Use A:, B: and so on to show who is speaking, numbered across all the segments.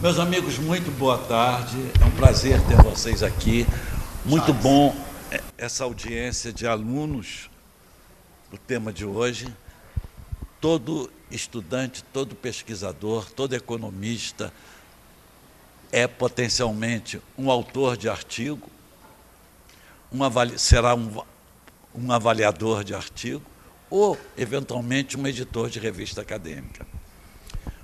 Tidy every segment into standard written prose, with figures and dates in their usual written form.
A: Meus amigos, muito boa tarde. É um prazer ter vocês aqui. Muito bom essa audiência de alunos do tema de hoje. Todo estudante, todo pesquisador, todo economista é potencialmente um autor de artigo, será um avaliador de artigo ou, eventualmente, um editor de revista acadêmica.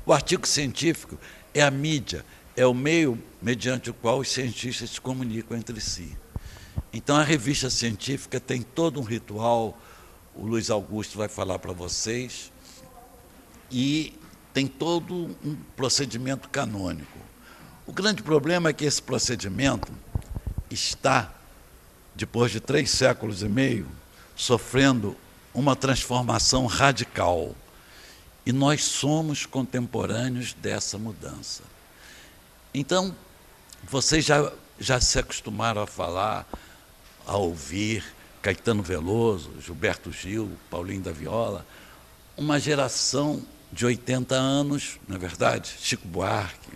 A: O artigo científico é a mídia, é o meio mediante o qual os cientistas se comunicam entre si. Então, a revista científica tem todo um ritual, o Luiz Augusto vai falar para vocês, e tem todo um procedimento canônico. O grande problema é que esse procedimento está, depois de 3 séculos e meio, sofrendo uma transformação radical. E nós somos contemporâneos dessa mudança. Então, vocês já se acostumaram a falar, a ouvir Caetano Veloso, Gilberto Gil, Paulinho da Viola, uma geração de 80 anos, não é verdade? Chico Buarque,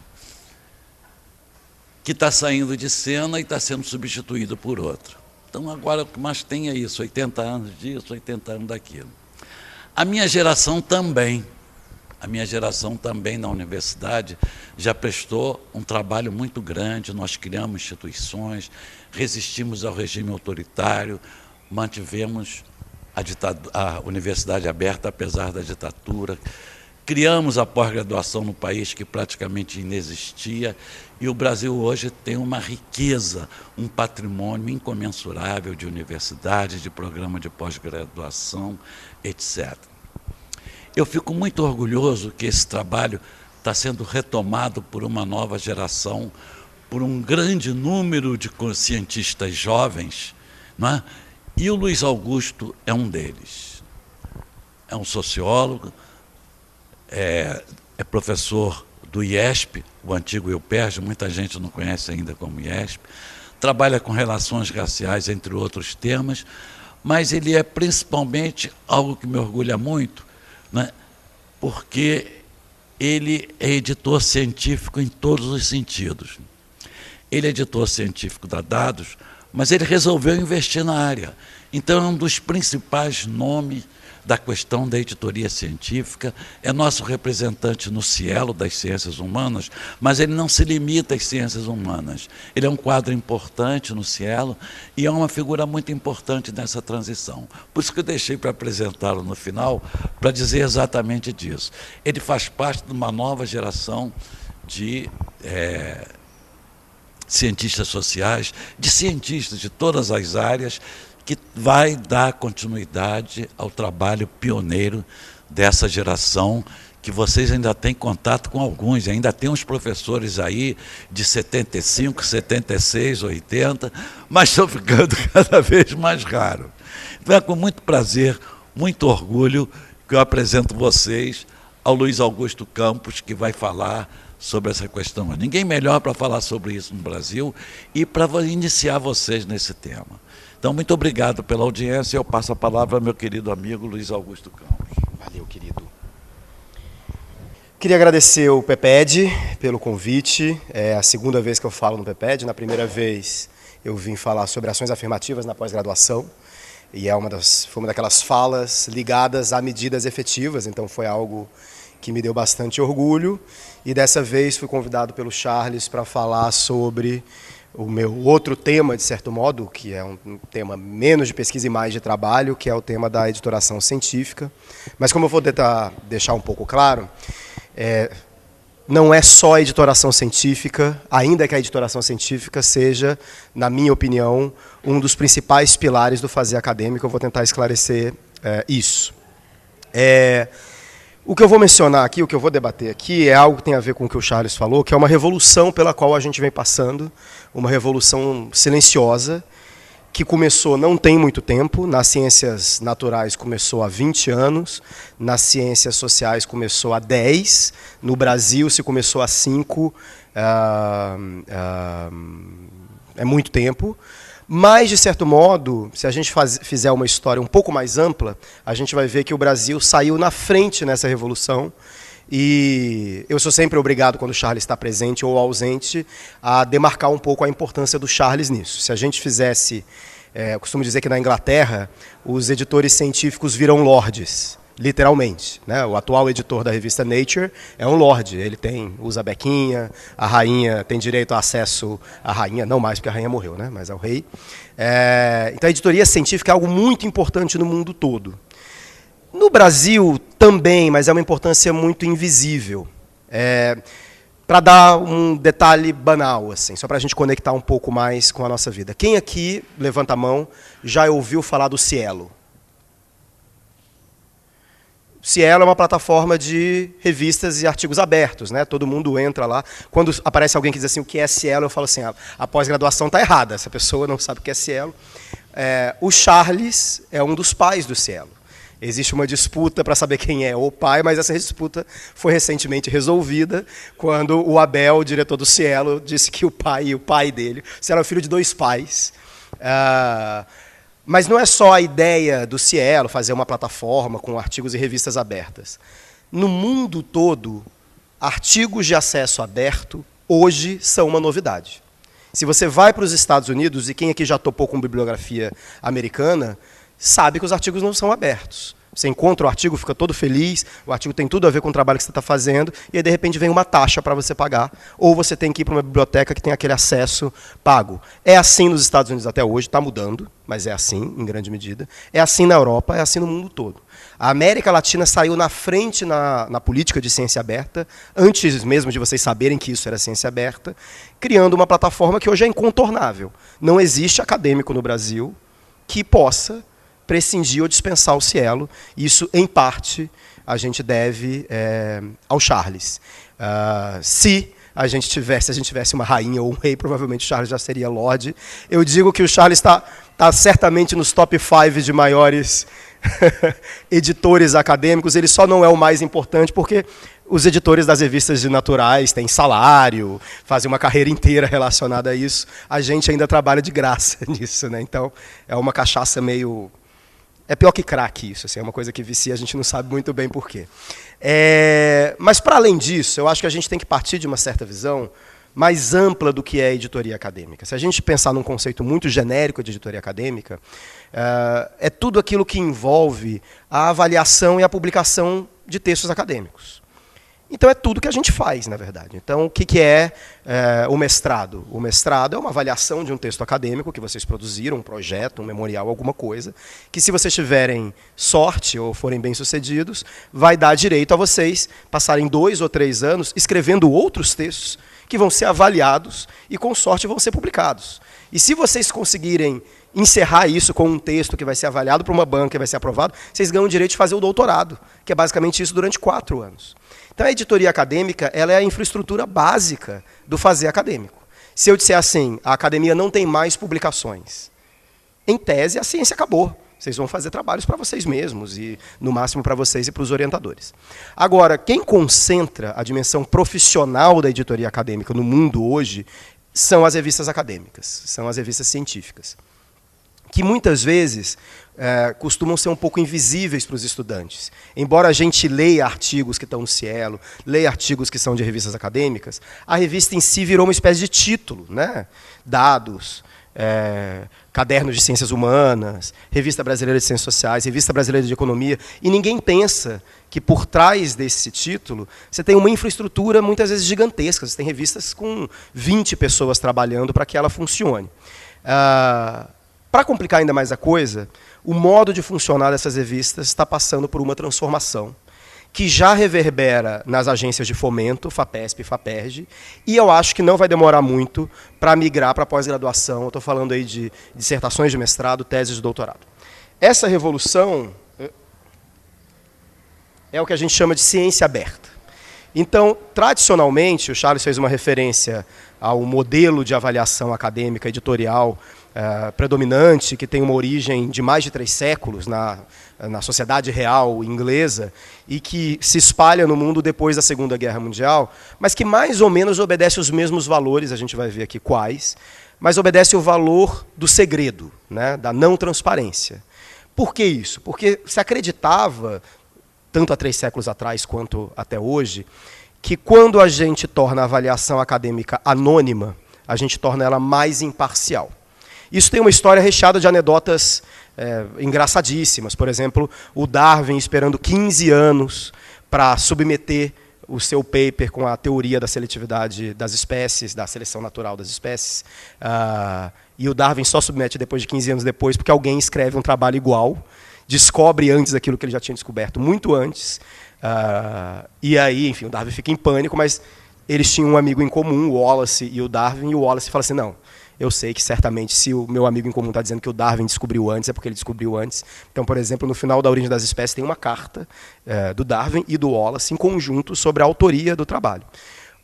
A: que está saindo de cena e está sendo substituído por outro. Então, agora o que mais tem é isso, 80 anos disso, 80 anos daquilo. A minha geração também na universidade já prestou um trabalho muito grande, nós criamos instituições, resistimos ao regime autoritário, mantivemos a universidade aberta apesar da ditadura, criamos a pós-graduação no país que praticamente inexistia, e o Brasil hoje tem uma riqueza, um patrimônio incomensurável de universidades, de programa de pós-graduação, etc. Eu fico muito orgulhoso que esse trabalho está sendo retomado por uma nova geração, por um grande número de cientistas jovens, não é? E o Luiz Augusto é um deles. É um sociólogo, é professor do IESP, o antigo UPERJ, muita gente não conhece ainda como IESP, trabalha com relações raciais, entre outros temas, mas ele é principalmente algo que me orgulha muito, né? Porque ele é editor científico em todos os sentidos. Ele é editor científico da Dados, mas ele resolveu investir na área. Então, é um dos principais nomes da questão da editoria científica, é nosso representante no Cielo das Ciências Humanas, mas ele não se limita às ciências humanas. Ele é um quadro importante no Cielo e é uma figura muito importante nessa transição. Por isso que eu deixei para apresentá-lo no final, para dizer exatamente disso. Ele faz parte de uma nova geração de cientistas sociais, de cientistas de todas as áreas, que vai dar continuidade ao trabalho pioneiro dessa geração, que vocês ainda têm contato com alguns, ainda tem uns professores aí de 75, 76, 80, mas estão ficando cada vez mais raros. Então é com muito prazer, muito orgulho, que eu apresento vocês ao Luiz Augusto Campos, que vai falar sobre essa questão. Ninguém melhor para falar sobre isso no Brasil e para iniciar vocês nesse tema. Então, muito obrigado pela audiência. Eu passo a palavra ao meu querido amigo Luiz Augusto Campos.
B: Valeu, querido. Queria agradecer ao PEPED pelo convite. É a segunda vez que eu falo no PEPED. Na primeira vez eu vim falar sobre ações afirmativas na pós-graduação. E foi uma daquelas falas ligadas a medidas efetivas. Então, foi algo que me deu bastante orgulho. E dessa vez fui convidado pelo Charles para falar sobre o meu outro tema, de certo modo, que é um tema menos de pesquisa e mais de trabalho, que é o tema da editoração científica. Mas como eu vou tentar deixar um pouco claro, não é só a editoração científica, ainda que a editoração científica seja, na minha opinião, um dos principais pilares do fazer acadêmico. Eu vou tentar esclarecer isso. O que eu vou mencionar aqui, o que eu vou debater aqui, é algo que tem a ver com o que o Charles falou, que é uma revolução pela qual a gente vem passando, uma revolução silenciosa, que começou não tem muito tempo, nas ciências naturais começou há 20 anos, nas ciências sociais começou há 10, no Brasil se começou há 5, é muito tempo. Mas, de certo modo, se a gente fizer uma história um pouco mais ampla, a gente vai ver que o Brasil saiu na frente nessa revolução E eu sou sempre obrigado, quando o Charles está presente ou ausente, a demarcar um pouco a importância do Charles nisso. Se a gente fizesse... eu costumo dizer que na Inglaterra, os editores científicos viram lords, literalmente, né? O atual editor da revista Nature é um lord. Ele usa bequinha, a rainha tem direito a acesso... A rainha, não mais, porque a rainha morreu, né? Mas é o rei. Então a editoria científica é algo muito importante no mundo todo. No Brasil também, mas é uma importância muito invisível. Para dar um detalhe banal, assim, só para a gente conectar um pouco mais com a nossa vida. Quem aqui, levanta a mão, já ouviu falar do Cielo? O Cielo é uma plataforma de revistas e artigos abertos, né? Todo mundo entra lá. Quando aparece alguém que diz assim, o que é Cielo, eu falo assim, a pós-graduação está errada, essa pessoa não sabe o que é Cielo. O Charles é um dos pais do Cielo. Existe uma disputa para saber quem é o pai, mas essa disputa foi recentemente resolvida quando o Abel, o diretor do Cielo, disse que o pai dele... O Cielo é filho de 2 pais. Mas não é só a ideia do Cielo fazer uma plataforma com artigos e revistas abertas. No mundo todo, artigos de acesso aberto hoje são uma novidade. Se você vai para os Estados Unidos, e quem aqui já topou com bibliografia americana, sabe que os artigos não são abertos. Você encontra o artigo, fica todo feliz, o artigo tem tudo a ver com o trabalho que você está fazendo, e aí, de repente, vem uma taxa para você pagar, ou você tem que ir para uma biblioteca que tem aquele acesso pago. É assim nos Estados Unidos até hoje, está mudando, mas é assim, em grande medida. É assim na Europa, é assim no mundo todo. A América Latina saiu na frente na política de ciência aberta, antes mesmo de vocês saberem que isso era ciência aberta, criando uma plataforma que hoje é incontornável. Não existe acadêmico no Brasil que possa prescindir ou dispensar o Cielo. Isso, em parte, a gente deve ao Charles. Se a gente tivesse uma rainha ou um rei, provavelmente o Charles já seria Lorde. Eu digo que o Charles está certamente nos top 5 de maiores editores acadêmicos. Ele só não é o mais importante porque os editores das revistas de naturais têm salário, fazem uma carreira inteira relacionada a isso. A gente ainda trabalha de graça nisso, né? Então, é uma cachaça meio... É pior que crack isso, assim, é uma coisa que vicia, a gente não sabe muito bem por quê. Mas, para além disso, eu acho que a gente tem que partir de uma certa visão mais ampla do que é editoria acadêmica. Se a gente pensar num conceito muito genérico de editoria acadêmica, é tudo aquilo que envolve a avaliação e a publicação de textos acadêmicos. Então, é tudo que a gente faz, na verdade. Então, o que é o mestrado? O mestrado é uma avaliação de um texto acadêmico que vocês produziram, um projeto, um memorial, alguma coisa, que, se vocês tiverem sorte ou forem bem-sucedidos, vai dar direito a vocês passarem 2 ou 3 anos escrevendo outros textos que vão ser avaliados e, com sorte, vão ser publicados. E se vocês conseguirem encerrar isso com um texto que vai ser avaliado por uma banca e vai ser aprovado, vocês ganham o direito de fazer o doutorado, que é basicamente isso durante 4 anos. Então, a editoria acadêmica ela é a infraestrutura básica do fazer acadêmico. Se eu disser assim, a academia não tem mais publicações, em tese, a ciência acabou. Vocês vão fazer trabalhos para vocês mesmos, e no máximo para vocês e para os orientadores. Agora, quem concentra a dimensão profissional da editoria acadêmica no mundo hoje são as revistas acadêmicas, são as revistas científicas, que muitas vezes costumam ser um pouco invisíveis para os estudantes. Embora a gente leia artigos que estão no Cielo, leia artigos que são de revistas acadêmicas, a revista em si virou uma espécie de título, né? Dados, cadernos de ciências humanas, Revista Brasileira de Ciências Sociais, Revista Brasileira de Economia, e ninguém pensa que por trás desse título você tem uma infraestrutura muitas vezes gigantesca. Você tem revistas com 20 pessoas trabalhando para que ela funcione. Para complicar ainda mais a coisa, o modo de funcionar dessas revistas está passando por uma transformação, que já reverbera nas agências de fomento, FAPESP e FAPERJ, e eu acho que não vai demorar muito para migrar para a pós-graduação. Eu estou falando aí de dissertações de mestrado, teses de doutorado. Essa revolução é o que a gente chama de ciência aberta. Então, tradicionalmente, o Charles fez uma referência ao modelo de avaliação acadêmica editorial predominante, que tem uma origem de mais de 3 séculos na sociedade real inglesa e que se espalha no mundo depois da Segunda Guerra Mundial, mas que mais ou menos obedece os mesmos valores, a gente vai ver aqui quais, mas obedece o valor do segredo, né, da não transparência. Por que isso? Porque se acreditava, tanto há 3 séculos atrás quanto até hoje, que quando a gente torna a avaliação acadêmica anônima, a gente torna ela mais imparcial. Isso tem uma história recheada de anedotas engraçadíssimas. Por exemplo, o Darwin esperando 15 anos para submeter o seu paper com a teoria da seletividade das espécies, da seleção natural das espécies, e o Darwin só submete depois de 15 anos depois, porque alguém escreve um trabalho igual, descobre antes aquilo que ele já tinha descoberto, muito antes, e aí, enfim, o Darwin fica em pânico, mas eles tinham um amigo em comum, o Wallace e o Darwin, e o Wallace fala assim, não, eu sei que certamente se o meu amigo em comum está dizendo que o Darwin descobriu antes, é porque ele descobriu antes. Então, por exemplo, no final da Origem das Espécies tem uma carta do Darwin e do Wallace em conjunto sobre a autoria do trabalho.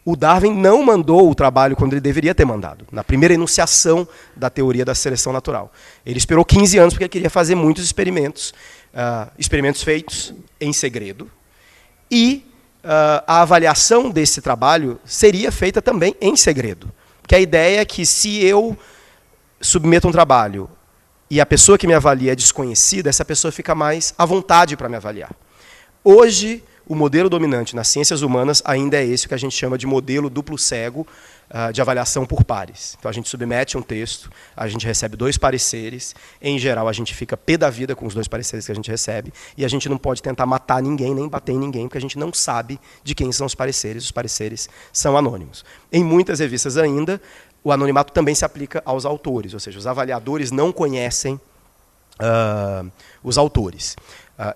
B: O Darwin não mandou o trabalho quando ele deveria ter mandado, na primeira enunciação da teoria da seleção natural. Ele esperou 15 anos porque ele queria fazer muitos experimentos, experimentos feitos em segredo, e a avaliação desse trabalho seria feita também em segredo. Porque a ideia é que se eu submeto um trabalho e a pessoa que me avalia é desconhecida, essa pessoa fica mais à vontade para me avaliar. Hoje, o modelo dominante nas ciências humanas ainda é esse que a gente chama de modelo duplo cego de avaliação por pares. Então a gente submete um texto, a gente recebe 2 pareceres, em geral a gente fica pé da vida com os 2 pareceres que a gente recebe, e a gente não pode tentar matar ninguém, nem bater em ninguém, porque a gente não sabe de quem são os pareceres são anônimos. Em muitas revistas ainda, o anonimato também se aplica aos autores, ou seja, os avaliadores não conhecem os autores.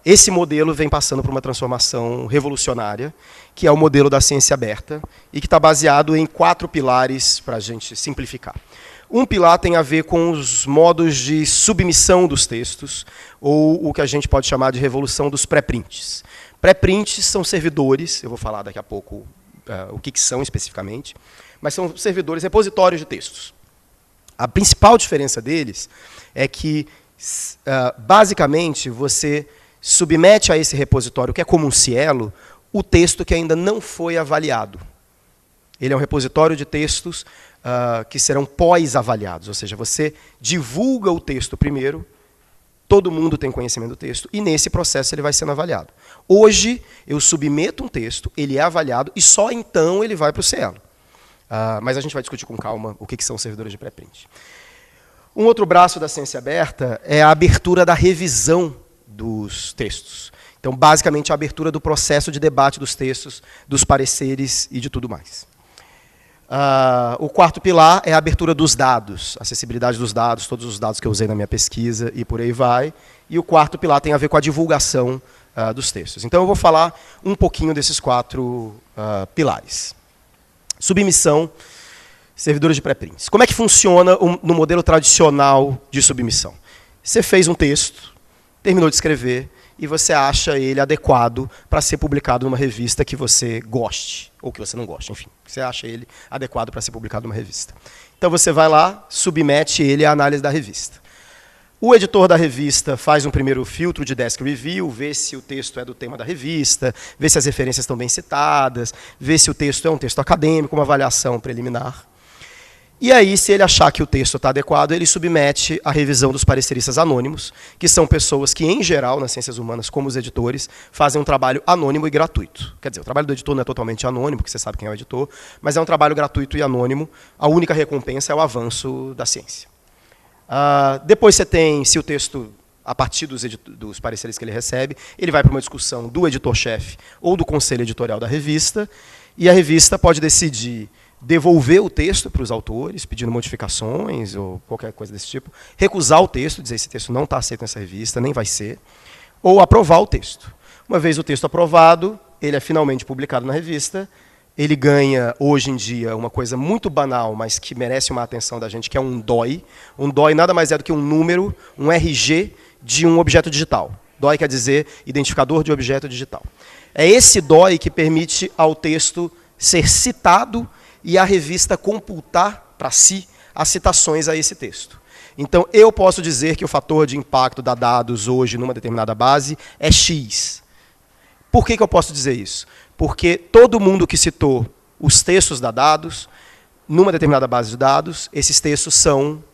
B: Esse modelo vem passando por uma transformação revolucionária, que é o modelo da ciência aberta, e que está baseado em 4 pilares, para a gente simplificar. Um pilar tem a ver com os modos de submissão dos textos, ou o que a gente pode chamar de revolução dos pré-prints. Pré-prints são servidores, eu vou falar daqui a pouco o que são especificamente, mas são servidores, repositórios de textos. A principal diferença deles é que, basicamente, você submete a esse repositório, que é como um Cielo, o texto que ainda não foi avaliado. Ele é um repositório de textos que serão pós-avaliados, ou seja, você divulga o texto primeiro, todo mundo tem conhecimento do texto, e nesse processo ele vai sendo avaliado. Hoje, eu submeto um texto, ele é avaliado, e só então ele vai para o Cielo. Mas a gente vai discutir com calma o que são servidores de pré-print. Um outro braço da ciência aberta é a abertura da revisão dos textos. Então, basicamente, a abertura do processo de debate dos textos, dos pareceres e de tudo mais. O 4º pilar é a abertura dos dados, acessibilidade dos dados, todos os dados que eu usei na minha pesquisa e por aí vai. E o 4º pilar tem a ver com a divulgação dos textos. Então, eu vou falar um pouquinho desses 4 pilares. Submissão, servidores de pré-prints. Como é que funciona no modelo tradicional de submissão? Você fez um texto, terminou de escrever, e você acha ele adequado para ser publicado numa revista que você goste, ou que você não goste, enfim. Você acha ele adequado para ser publicado numa revista. Então você vai lá, submete ele à análise da revista. O editor da revista faz um primeiro filtro de desk review, vê se o texto é do tema da revista, vê se as referências estão bem citadas, vê se o texto é um texto acadêmico, uma avaliação preliminar. E aí, se ele achar que o texto está adequado, ele submete à revisão dos pareceristas anônimos, que são pessoas que, em geral, nas ciências humanas, como os editores, fazem um trabalho anônimo e gratuito. Quer dizer, o trabalho do editor não é totalmente anônimo, porque você sabe quem é o editor, mas é um trabalho gratuito e anônimo. A única recompensa é o avanço da ciência. Depois você tem, se o texto, a partir dos pareceres que ele recebe, ele vai para uma discussão do editor-chefe ou do conselho editorial da revista, e a revista pode decidir devolver o texto para os autores, pedindo modificações ou qualquer coisa desse tipo, recusar o texto, dizer que esse texto não está aceito nessa revista, nem vai ser, ou aprovar o texto. Uma vez o texto aprovado, ele é finalmente publicado na revista, ele ganha, hoje em dia, uma coisa muito banal, mas que merece uma atenção da gente, que é um DOI. Um DOI nada mais é do que um número, um RG de um objeto digital. DOI quer dizer identificador de objeto digital. É esse DOI que permite ao texto ser citado e a revista computar para si as citações a esse texto. Então, eu posso dizer que o fator de impacto da dados hoje numa determinada base é X. Por que eu posso dizer isso? Porque todo mundo que citou os textos da dados, numa determinada base de dados, esses textos são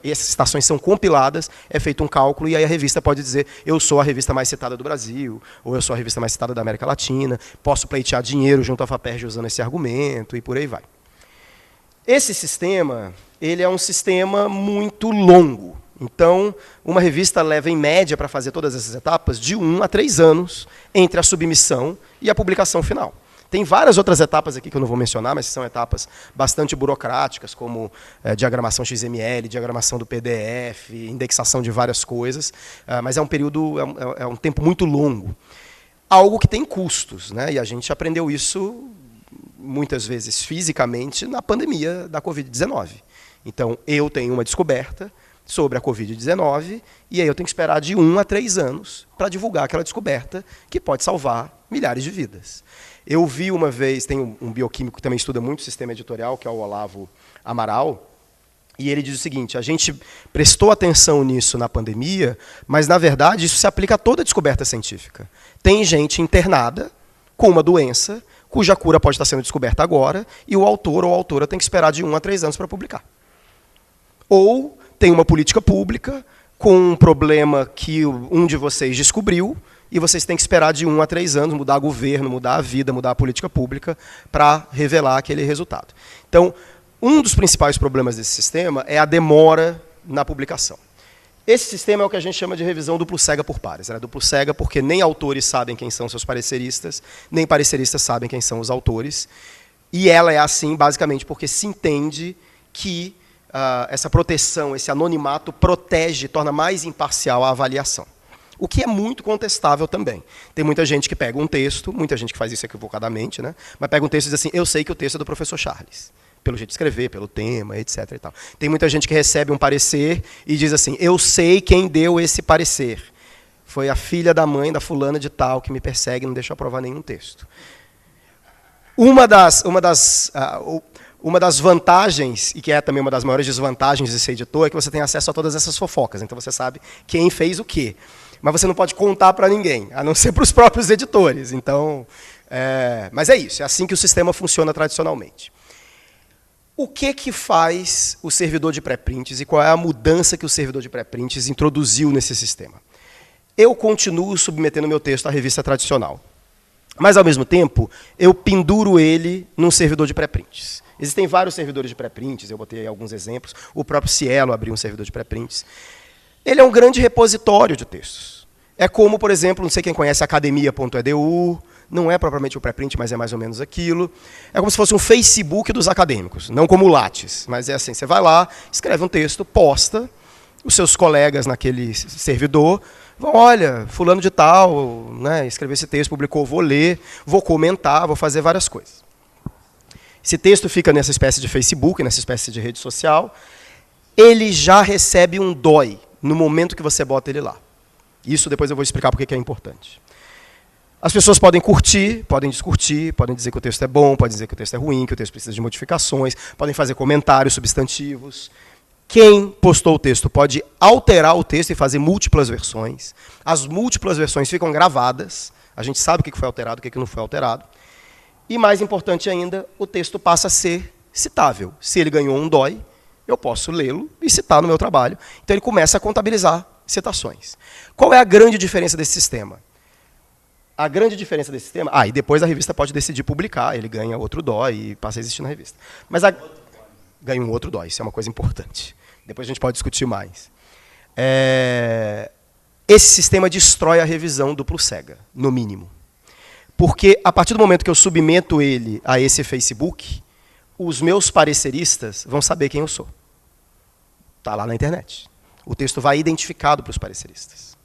B: essas citações são compiladas, é feito um cálculo, e aí a revista pode dizer, eu sou a revista mais citada do Brasil, ou eu sou a revista mais citada da América Latina, posso pleitear dinheiro junto à FAPERJ usando esse argumento, e por aí vai. Esse sistema, ele é um sistema muito longo. Então, uma revista leva, em média, para fazer todas essas etapas, de 1 a 3 anos entre a submissão e a publicação final. Tem várias outras etapas aqui que eu não vou mencionar, mas são etapas bastante burocráticas, como diagramação XML, diagramação do PDF, indexação de várias coisas, mas é um período, é um tempo muito longo. Algo que tem custos, né? E a gente aprendeu isso muitas vezes fisicamente na pandemia da Covid-19. Então, eu tenho uma descoberta sobre a Covid-19, e aí eu tenho que esperar de 1 a 3 anos para divulgar aquela descoberta que pode salvar milhares de vidas. Eu vi uma vez, tem um bioquímico que também estuda muito sistema editorial, que é o Olavo Amaral, e ele diz o seguinte, a gente prestou atenção nisso na pandemia, mas, na verdade, isso se aplica a toda descoberta científica. Tem gente internada com uma doença cuja cura pode estar sendo descoberta agora, e o autor ou a autora tem que esperar de 1 a 3 anos para publicar. Ou tem uma política pública com um problema que um de vocês descobriu, e vocês têm que esperar de 1 a 3 anos, mudar governo, mudar a vida, mudar a política pública, para revelar aquele resultado. Então, um dos principais problemas desse sistema é a demora na publicação. Esse sistema é o que a gente chama de revisão duplo cega por pares. Ela é duplo cega porque nem autores sabem quem são seus pareceristas, nem pareceristas sabem quem são os autores. E ela é assim, basicamente, porque se entende que essa proteção, esse anonimato, protege, torna mais imparcial a avaliação. O que é muito contestável também. Tem muita gente que pega um texto, muita gente que faz isso equivocadamente, né? Mas pega um texto e diz assim, eu sei que o texto é do professor Charles, pelo jeito de escrever, pelo tema, etc. E tal. Tem muita gente que recebe um parecer e diz assim, eu sei quem deu esse parecer. Foi a filha da mãe da fulana de tal que me persegue e não deixa eu aprovar nenhum texto. Uma das vantagens, e que é também uma das maiores desvantagens de ser editor, é que você tem acesso a todas essas fofocas. Então você sabe quem fez o quê. Mas você não pode contar para ninguém, a não ser para os próprios editores. Então, mas é isso, é assim que o sistema funciona tradicionalmente. O que faz o servidor de pré-prints e qual é a mudança que o servidor de pré-prints introduziu nesse sistema? Eu continuo submetendo meu texto à revista tradicional. Mas, ao mesmo tempo, eu penduro ele num servidor de pré-prints. Existem vários servidores de pré-prints, eu botei aí alguns exemplos. O próprio Cielo abriu um servidor de pré-prints. Ele é um grande repositório de textos. É como, por exemplo, não sei quem conhece academia.edu, não é propriamente o pré-print, mas é mais ou menos aquilo. É como se fosse um Facebook dos acadêmicos, não como o Lattes, mas é assim, você vai lá, escreve um texto, posta, os seus colegas naquele servidor vão, olha, fulano de tal, né, escreveu esse texto, publicou, vou ler, vou comentar, vou fazer várias coisas. Esse texto fica nessa espécie de Facebook, nessa espécie de rede social, ele já recebe um DOI no momento que você bota ele lá. Isso depois eu vou explicar porque que é importante. As pessoas podem curtir, podem descurtir, podem dizer que o texto é bom, podem dizer que o texto é ruim, que o texto precisa de modificações, podem fazer comentários substantivos. Quem postou o texto pode alterar o texto e fazer múltiplas versões. As múltiplas versões ficam gravadas, a gente sabe o que foi alterado, o que não foi alterado. E, mais importante ainda, o texto passa a ser citável. Se ele ganhou um DOI, eu posso lê-lo e citar no meu trabalho. Então ele começa a contabilizar citações. Qual é a grande diferença desse sistema? A grande diferença desse sistema... e depois a revista pode decidir publicar, ele ganha outro DOI e passa a existir na revista. Mas ganha um outro DOI, isso é uma coisa importante. Depois a gente pode discutir mais. Esse sistema destrói a revisão duplo cega, no mínimo. Porque, a partir do momento que eu submeto ele a esse Facebook, os meus pareceristas vão saber quem eu sou. Está lá na internet. O texto vai identificado para os pareceristas.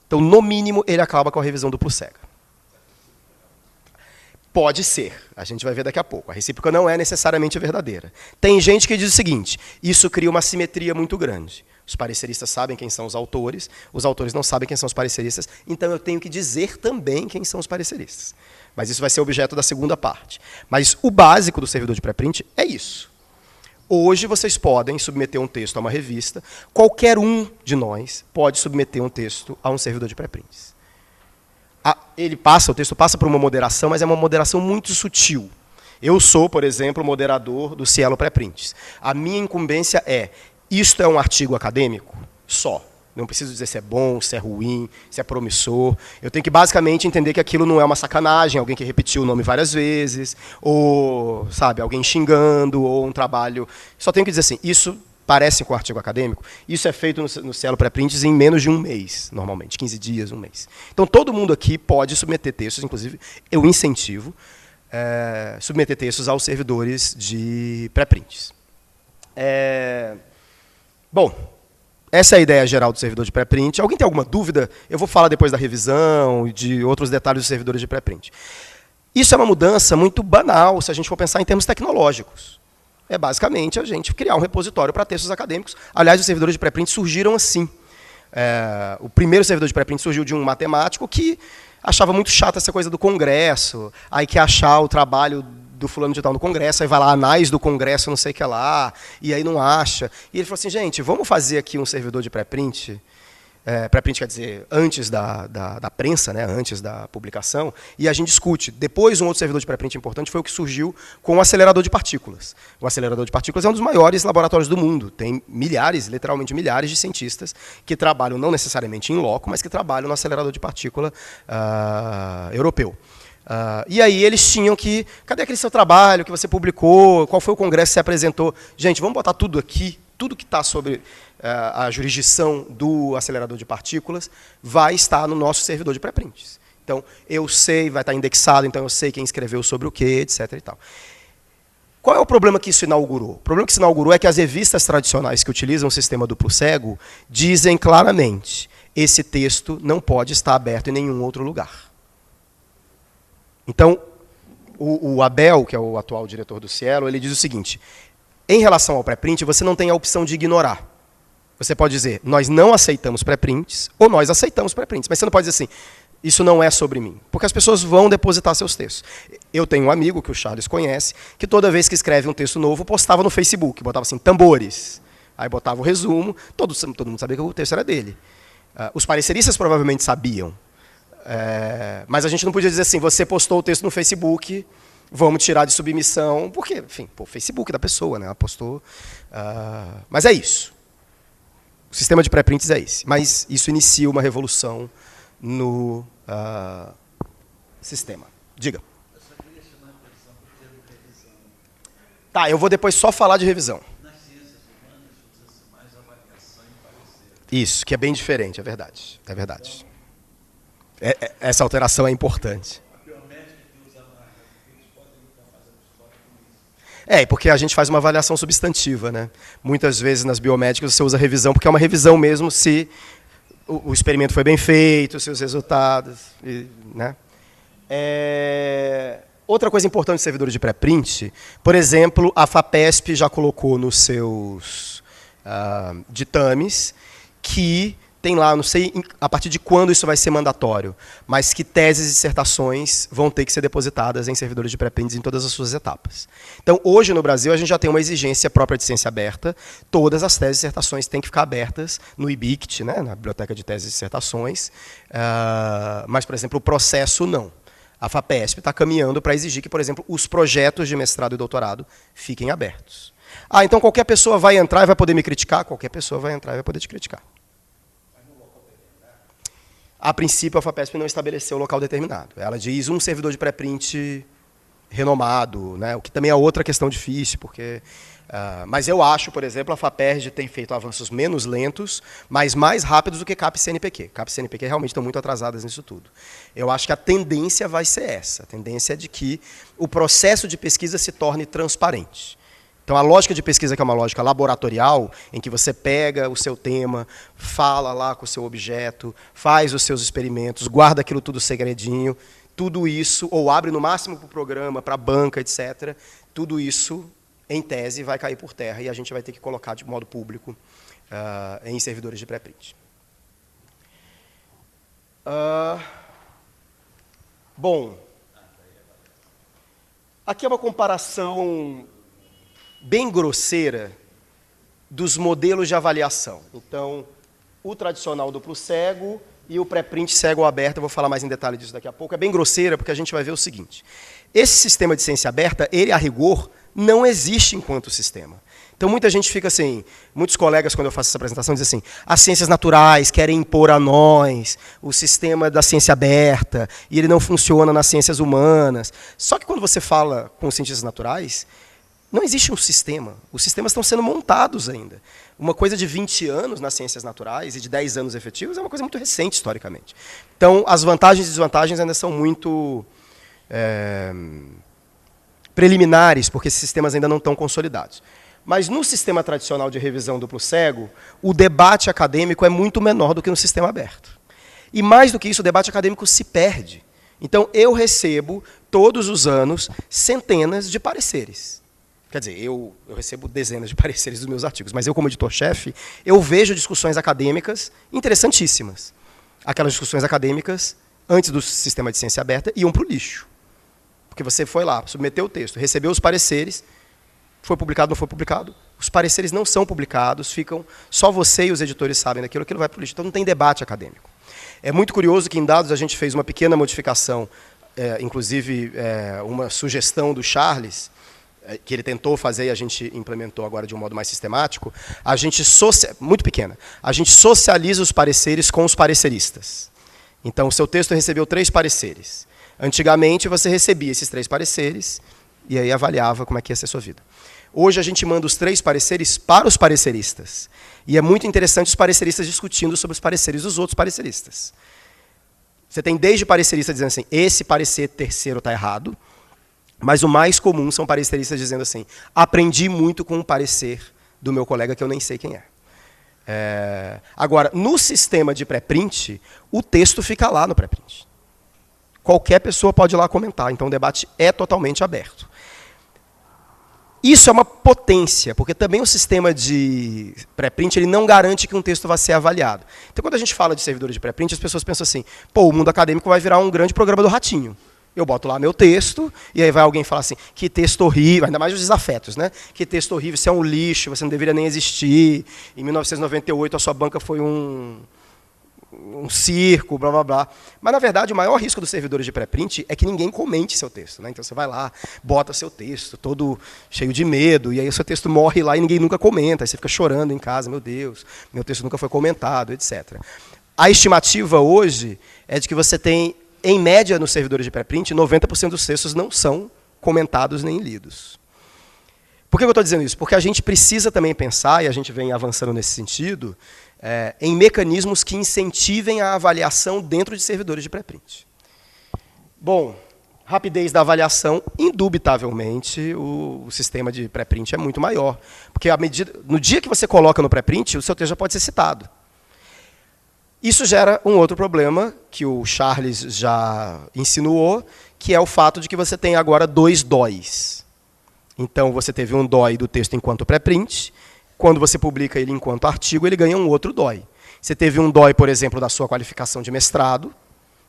B: Então, no mínimo, ele acaba com a revisão duplo cega. Pode ser, a gente vai ver daqui a pouco. A recíproca não é necessariamente verdadeira. Tem gente que diz o seguinte, isso cria uma simetria muito grande. Os pareceristas sabem quem são os autores não sabem quem são os pareceristas, então eu tenho que dizer também quem são os pareceristas. Mas isso vai ser objeto da segunda parte. Mas o básico do servidor de pré-print é isso. Hoje vocês podem submeter um texto a uma revista, qualquer um de nós pode submeter um texto a um servidor de pré-prints. O texto passa por uma moderação, mas é uma moderação muito sutil. Eu sou, por exemplo, moderador do Cielo Pré-Prints. A minha incumbência é isto é um artigo acadêmico? Só. Não preciso dizer se é bom, se é ruim, se é promissor. Eu tenho que basicamente entender que aquilo não é uma sacanagem, alguém que repetiu o nome várias vezes, ou, sabe, alguém xingando, ou um trabalho... Só tenho que dizer assim, isso parece com um artigo acadêmico, isso é feito no Cielo Pré-Prints em menos de um mês, normalmente, 15 dias, um mês. Então, todo mundo aqui pode submeter textos, inclusive, eu incentivo submeter textos aos servidores de pré-prints. Bom, essa é a ideia geral do servidor de pré-print. Alguém tem alguma dúvida? Eu vou falar depois da revisão e de outros detalhes dos servidores de pré-print. Isso é uma mudança muito banal, se a gente for pensar em termos tecnológicos. É basicamente a gente criar um repositório para textos acadêmicos. Aliás, os servidores de pré-print surgiram assim. O primeiro servidor de pré-print surgiu de um matemático que achava muito chata essa coisa do Congresso, aí quer achar o trabalho do fulano de tal no Congresso, aí vai lá, anais do Congresso, não sei o que lá, e aí não acha. E ele falou assim, gente, vamos fazer aqui um servidor de pré-print. Pré-print quer dizer antes da prensa, né, antes da publicação, e a gente discute. Depois, um outro servidor de pré-print importante foi o que surgiu com o acelerador de partículas. O acelerador de partículas é um dos maiores laboratórios do mundo. Tem milhares, literalmente milhares de cientistas que trabalham não necessariamente em loco, mas que trabalham no acelerador de partícula europeu. E aí eles tinham que... Cadê aquele seu trabalho que você publicou? Qual foi o congresso que você apresentou? Gente, vamos botar tudo aqui, tudo que está sobre a jurisdição do acelerador de partículas vai estar no nosso servidor de pré-prints. Então, eu sei, vai estar indexado, então eu sei quem escreveu sobre o quê, etc. E tal. Qual é o problema que isso inaugurou? O problema que isso inaugurou é que as revistas tradicionais que utilizam o sistema duplo cego dizem claramente, esse texto não pode estar aberto em nenhum outro lugar. Então, o Abel, que é o atual diretor do Cielo, ele diz o seguinte, em relação ao pré-print, você não tem a opção de ignorar. Você pode dizer, nós não aceitamos pré-prints, ou nós aceitamos pré-prints. Mas você não pode dizer assim, isso não é sobre mim. Porque as pessoas vão depositar seus textos. Eu tenho um amigo, que o Charles conhece, que toda vez que escreve um texto novo, postava no Facebook, botava assim, tambores. Aí botava o resumo, todo mundo sabia que o texto era dele. Os pareceristas provavelmente sabiam. Mas a gente não podia dizer assim, você postou o texto no Facebook, vamos tirar de submissão, porque, enfim, o Facebook da pessoa, né? Ela postou. Mas é isso. O sistema de pré-prints é esse. Mas isso inicia uma revolução no sistema. Diga.
A: Eu só queria chamar a atenção para o termo revisão.
B: Tá, eu vou depois só falar de revisão.
A: Nas ciências humanas usa-se mais avaliação e parecer.
B: Isso, que é bem diferente, é verdade. É verdade. Essa alteração é importante.
A: A biomédica que usa marca, eles podem estar fazendo história com isso.
B: Porque a gente faz uma avaliação substantiva, né? Muitas vezes nas biomédicas você usa revisão, porque é uma revisão mesmo se o experimento foi bem feito, se os resultados... né? Outra coisa importante de servidores de pré-print, por exemplo, a FAPESP já colocou nos seus ditames que tem lá, não sei a partir de quando isso vai ser mandatório, mas que teses e dissertações vão ter que ser depositadas em servidores de pré-prints em todas as suas etapas. Então, hoje no Brasil, a gente já tem uma exigência própria de ciência aberta, todas as teses e dissertações têm que ficar abertas no IBICT, né, na Biblioteca de Teses e Dissertações, mas, por exemplo, o processo não. A FAPESP está caminhando para exigir que, por exemplo, os projetos de mestrado e doutorado fiquem abertos. Então qualquer pessoa vai entrar e vai poder me criticar? Qualquer pessoa vai entrar e vai poder te criticar. A princípio, a FAPESP não estabeleceu o local determinado. Ela diz um servidor de pré-print renomado, né? O que também é outra questão difícil, porque... mas eu acho, por exemplo, a FAPERJ tem feito avanços menos lentos, mas mais rápidos do que CAPES e CNPq. CAPES e CNPq realmente estão muito atrasadas nisso tudo. Eu acho que a tendência vai ser essa. A tendência é de que o processo de pesquisa se torne transparente. Então, a lógica de pesquisa, que é uma lógica laboratorial, em que você pega o seu tema, fala lá com o seu objeto, faz os seus experimentos, guarda aquilo tudo segredinho, tudo isso, ou abre no máximo para o programa, para a banca, etc., tudo isso, em tese, vai cair por terra e a gente vai ter que colocar de modo público em servidores de pré-print. Bom, aqui é uma comparação bem grosseira dos modelos de avaliação. Então, o tradicional duplo cego e o pré-print cego aberto, eu vou falar mais em detalhe disso daqui a pouco, é bem grosseira porque a gente vai ver o seguinte. Esse sistema de ciência aberta, ele, a rigor, não existe enquanto sistema. Então muita gente fica assim, muitos colegas quando eu faço essa apresentação dizem assim, as ciências naturais querem impor a nós o sistema da ciência aberta e ele não funciona nas ciências humanas. Só que quando você fala com os cientistas naturais, não existe um sistema. Os sistemas estão sendo montados ainda. Uma coisa de 20 anos nas ciências naturais e de 10 anos efetivos é uma coisa muito recente historicamente. Então as vantagens e desvantagens ainda são muito preliminares, porque esses sistemas ainda não estão consolidados. Mas no sistema tradicional de revisão duplo cego, o debate acadêmico é muito menor do que no sistema aberto. E mais do que isso, o debate acadêmico se perde. Então, eu recebo, todos os anos, centenas de pareceres. Quer dizer, eu recebo dezenas de pareceres dos meus artigos, mas eu, como editor-chefe, eu vejo discussões acadêmicas interessantíssimas. Aquelas discussões acadêmicas, antes do sistema de ciência aberta, iam para o lixo. Porque você foi lá, submeteu o texto, recebeu os pareceres, foi publicado, não foi publicado. Os pareceres não são publicados, ficam só você e os editores sabem daquilo, aquilo vai para o lixo. Então não tem debate acadêmico. É muito curioso que em dados a gente fez uma pequena modificação, inclusive uma sugestão do Charles, que ele tentou fazer e a gente implementou agora de um modo mais sistemático, a gente muito pequena, a gente socializa os pareceres com os pareceristas. Então o seu texto recebeu 3 pareceres. Antigamente você recebia esses 3 pareceres e aí avaliava como é que ia ser a sua vida. Hoje a gente manda os 3 pareceres para os pareceristas. E é muito interessante os pareceristas discutindo sobre os pareceres dos outros pareceristas. Você tem desde parecerista dizendo assim, esse parecer terceiro está errado, mas o mais comum são pareceristas dizendo assim, aprendi muito com um parecer do meu colega que eu nem sei quem é. Agora, no sistema de pré-print, o texto fica lá no pré-print. Qualquer pessoa pode ir lá comentar, então o debate é totalmente aberto. Isso é uma potência, porque também o sistema de pré-print ele não garante que um texto vai ser avaliado. Então, quando a gente fala de servidores de pré-print, as pessoas pensam assim, pô, o mundo acadêmico vai virar um grande programa do Ratinho. Eu boto lá meu texto, e aí vai alguém falar assim, que texto horrível, ainda mais os desafetos, né? Que texto horrível, você é um lixo, você não deveria nem existir. Em 1998, a sua banca foi um circo, blá, blá, blá. Mas, na verdade, o maior risco dos servidores de pré-print é que ninguém comente seu texto. Né? Então, você vai lá, bota seu texto, todo cheio de medo, e aí o seu texto morre lá e ninguém nunca comenta. Aí você fica chorando em casa, meu Deus, meu texto nunca foi comentado, etc. A estimativa hoje é de que você tem, em média, nos servidores de pré-print, 90% dos textos não são comentados nem lidos. Por que eu estou dizendo isso? Porque a gente precisa também pensar, e a gente vem avançando nesse sentido, em mecanismos que incentivem a avaliação dentro de servidores de pré-print. Bom, rapidez da avaliação, indubitavelmente, o sistema de pré-print é muito maior. Porque no dia que você coloca no pré-print, o seu texto já pode ser citado. Isso gera um outro problema, que o Charles já insinuou, que é o fato de que você tem agora 2 DOIs. Então, você teve um DOI do texto enquanto pré-print. Quando você publica ele enquanto artigo, ele ganha um outro DOI. Você teve um DOI, por exemplo, da sua qualificação de mestrado,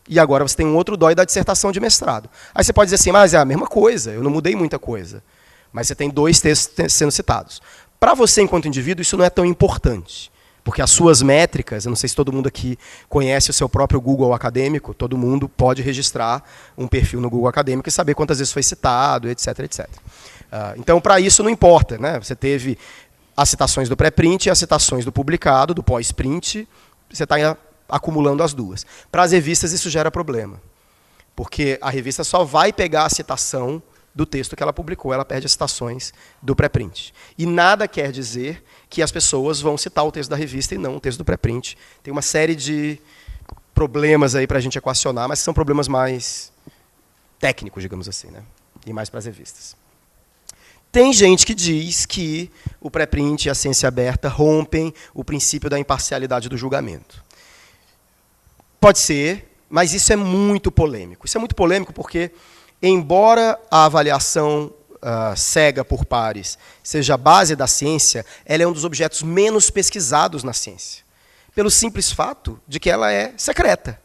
B: e agora você tem um outro DOI da dissertação de mestrado. Aí você pode dizer assim, mas é a mesma coisa, eu não mudei muita coisa. Mas você tem 2 textos sendo citados. Para você, enquanto indivíduo, isso não é tão importante, porque as suas métricas, eu não sei se todo mundo aqui conhece o seu próprio Google acadêmico, todo mundo pode registrar um perfil no Google acadêmico e saber quantas vezes foi citado, etc, etc. Então, para isso não importa, né? Você teve as citações do pré-print e as citações do publicado, do pós-print, você está acumulando as duas. Para as revistas isso gera problema, porque a revista só vai pegar a citação do texto que ela publicou, ela perde as citações do pré-print. E nada quer dizer que as pessoas vão citar o texto da revista e não o texto do pré-print. Tem uma série de problemas aí para a gente equacionar, mas são problemas mais técnicos, digamos assim, né? E mais para as revistas. Tem gente que diz que o pré-print e a ciência aberta rompem o princípio da imparcialidade do julgamento. Pode ser, mas isso é muito polêmico. Isso é muito polêmico porque, embora a avaliação cega por pares seja a base da ciência, ela é um dos objetos menos pesquisados na ciência, pelo simples fato de que ela é secreta.